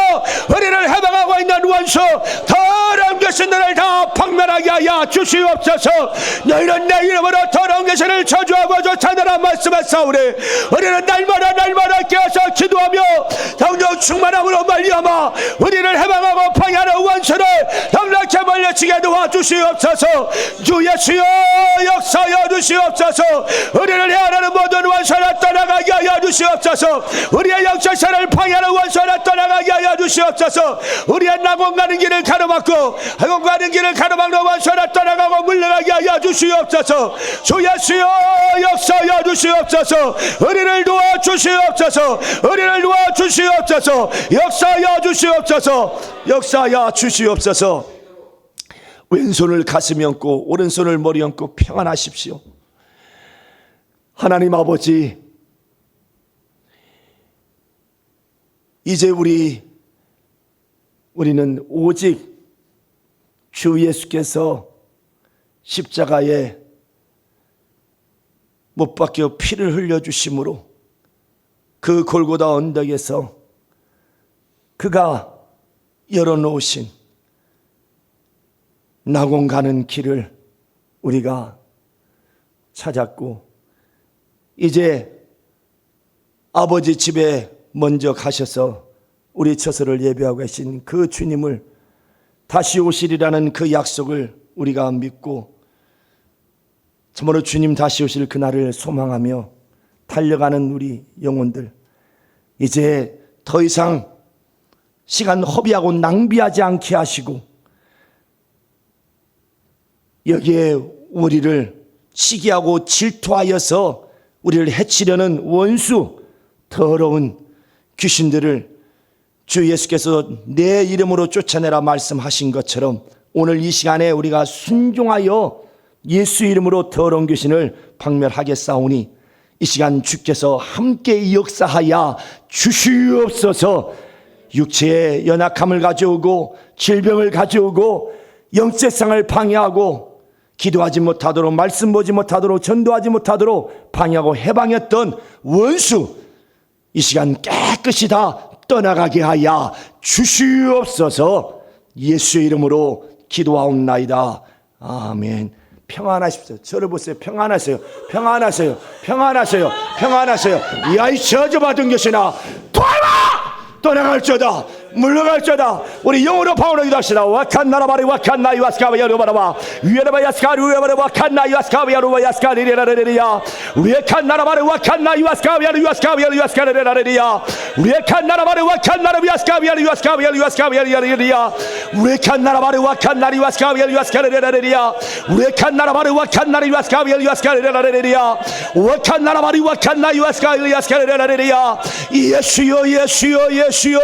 우리를 해방하고 있는 원수 더러운 귀신들을 다 박멸하게 하여 주시옵소서. 너희는 내 이름으로 더러운 귀신을 저주하고 쫓아내라 말씀하사오니, 우리는 날마다 깨어서 기도하며 성령 충만함으로 말미암아 우리를 해방하고 방해하는 원수를 넉넉히 멀리치게 도와주시옵소서. 주 예수여 역사하여 주시옵소서. 우리를 해하는 모든 원수를 떠나가게 하여 주시옵소서. 우리의 영적사를 방해하는 원수를 떠나가게 하여 주시옵소서. 우리의 낙원 가는 길을 가로막고 학원 가는 길을 가로막는 원수를 떠나가고 물러가게 하여 주시옵소서. 주 예수여 역사하여 주시옵소서. 우리를 도와주시옵소서. 우리를 도와주시옵소서. 역사하여 주시옵소서. 역사하여 주시옵소서. 왼손을 가슴에 얹고 오른손을 머리에 얹고 평안하십시오. 하나님 아버지, 이제 우리는 오직 주 예수께서 십자가에 못 박혀 피를 흘려주심으로 그 골고다 언덕에서 그가 열어놓으신 낙원 가는 길을 우리가 찾았고, 이제 아버지 집에 먼저 가셔서 우리 처소를 예배하고 계신 그 주님을 다시 오시리라는 그 약속을 우리가 믿고 참으로 주님 다시 오실 그날을 소망하며 달려가는 우리 영혼들, 이제 더 이상 시간 허비하고 낭비하지 않게 하시고 여기에 우리를 시기하고 질투하여서 우리를 해치려는 원수 더러운 귀신들을 주 예수께서 내 이름으로 쫓아내라 말씀하신 것처럼 오늘 이 시간에 우리가 순종하여 예수 이름으로 더러운 귀신을 박멸하겠사오니 이 시간 주께서 함께 역사하여 주시옵소서. 육체의 연약함을 가져오고 질병을 가져오고 영적성을 방해하고 기도하지 못하도록 말씀 보지 못하도록 전도하지 못하도록 방해하고 해방했던 원수 이 시간 깨끗이 다 떠나가게 하여 주시옵소서. 예수의 이름으로 기도하옵나이다. 아멘. 평안하십시오. 저를 보세요. 평안하세요. 평안하세요. 평안하세요. 평안하세요. 야이 저주받은 것이나 떠나갈지어다. 물러갈지어다. 우리 영으로 방언으로 기도합시다. 와칸 나라바리 와칸 나이 와스카바 야루바라바 위에라바 야스카리 위에라바 와칸 나이 와스카바 야루바 야스카리리라리리야 위에칸 나라바리 와칸 나이 와스카바 야루 와스카바 야루 와스카리리라리리야 위에칸 나라바리 와칸 나라 와스카바 야루 와스카바 야루 와스카바 야루리리야 위에칸 나라바리 와칸 나리 와스카바 야루 와스카리리라리리야 위에칸 나라바리 와칸 나리 와스카바 야루 와스카리리라리리야 와칸 나라바리 와칸 나이 와스카바 야스카리리라리리야 예수여 예수여 예수여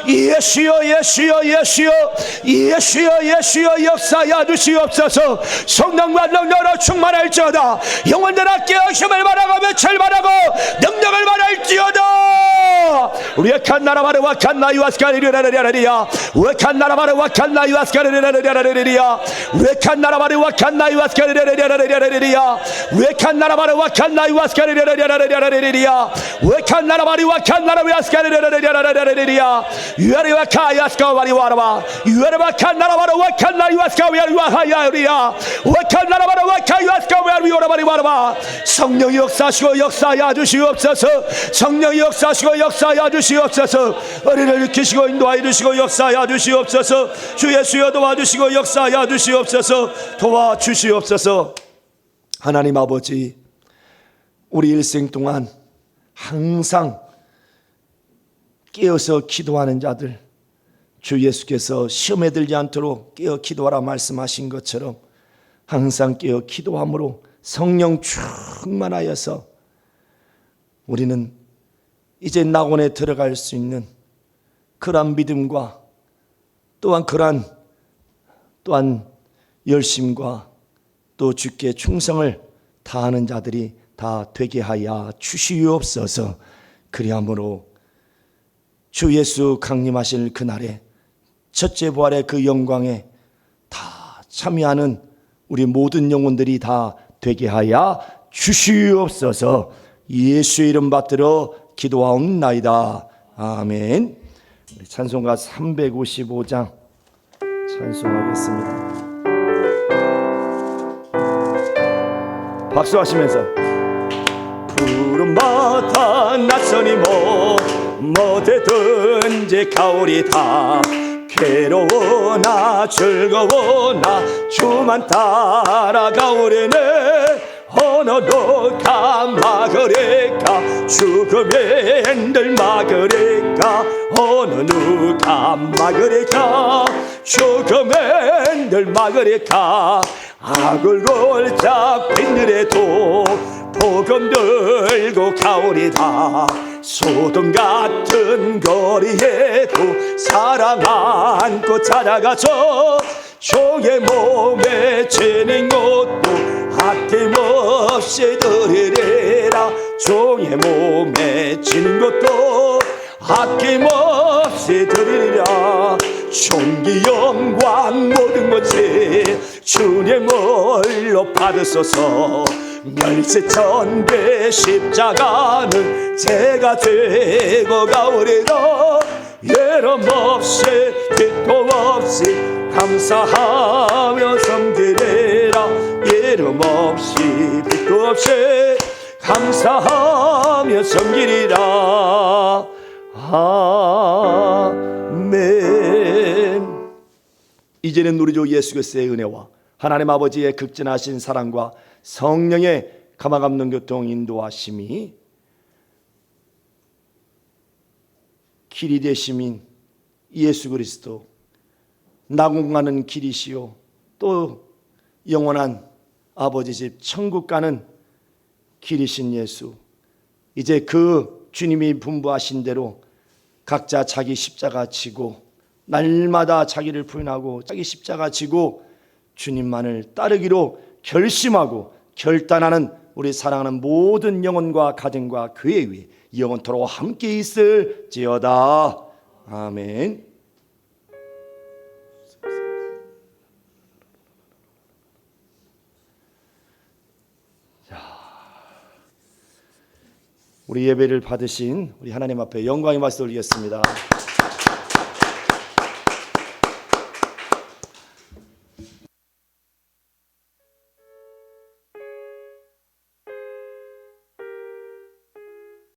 예수여 예수여 예수여 예수여 예수여 역사여 주시옵소서. 성령과 능력으로 충만할지어다. 영혼들아 깨우심을 바라고 며칠 바라고 능력을 바랄지어다. 우리의 칸나라바르 와칸나이 와스카리리라리리야 우리의 칸나라바르 와칸나이 와스카리리라리리야 우리의 칸나라바르 와칸나이 와스카리리라리리야 우리의 칸나라바르 와칸나이 와스카리리라리리야 우리의 칸나라바르 와칸나라 와스카리리라리리야 유아리와카 야스카와리와라바 유아리와카 나라바르 와칸나이 와스카리리야 와칸나라바르 와카 야스카와리와라바리와라바 성령이 역사하시고 역사하여 주시옵소서. 성령이 역사하시고 역사하여 주시옵소서. 어린을 일으키시고 인도하여 주시고 역사하여 주시옵소서. 주 예수여 도와주시고 역사하여 주시옵소서. 도와주시옵소서. 하나님 아버지, 우리 일생 동안 항상 깨어서 기도하는 자들, 주 예수께서 시험에 들지 않도록 깨어 기도하라 말씀하신 것처럼 항상 깨어 기도함으로 성령 충만하여서 우리는 이제 낙원에 들어갈 수 있는 그러한 믿음과 또한 열심과 또 주께 충성을 다하는 자들이 다 되게 하여 주시옵소서. 그리함으로 주 예수 강림하실 그날에 첫째 부활의 그 영광에 다 참여하는 우리 모든 영혼들이 다 되게 하여 주시옵소서. 예수의 이름 받들어 기도하옵나이다. 아멘. 찬송가 355장 찬송하겠습니다. 박수하시면서 푸른바다 낯선이 뭐되든지 가오리다. 괴로우나 즐거우나 주만 따라가오리네. 어느 누가 막으리까 죽음의 ender 막으리까. 어느 누가 막으리까 죽음의 ender 막으리까. 악을 골짝 빈들에도 복음 들고 가오리다. 소돔 같은 거리에도 사랑 안고 찾아가서 종의 몸에 지닌 것도 아낌없이 드리리라. 종의 몸에 지닌 것도 아낌없이 드리리라. 존귀 영광 모든 것이 주님을로 받으소서. 멸시천배 십자가는 제가 되고 가오리라. 예름 없이 빛도 없이 감사하며 섬기리라. 예름 없이 빛도 없이 감사하며 섬기리라. 아멘. 이제는 우리 주 예수 그리스도의 은혜와 하나님 아버지의 극진하신 사랑과 성령의 가마감는 교통 인도하심이 길이 되심인 예수 그리스도, 낙원 가는 길이시요 또 영원한 아버지 집 천국 가는 길이신 예수, 이제 그 주님이 분부하신 대로 각자 자기 십자가 지고 날마다 자기를 부인하고 자기 십자가 지고 주님만을 따르기로 결심하고 결단하는 우리 사랑하는 모든 영혼과 가정과 교회 위에 영원토록 함께 있을지어다. 아멘. 우리 예배를 받으신 우리 하나님 앞에 영광의 말씀을 드리겠습니다.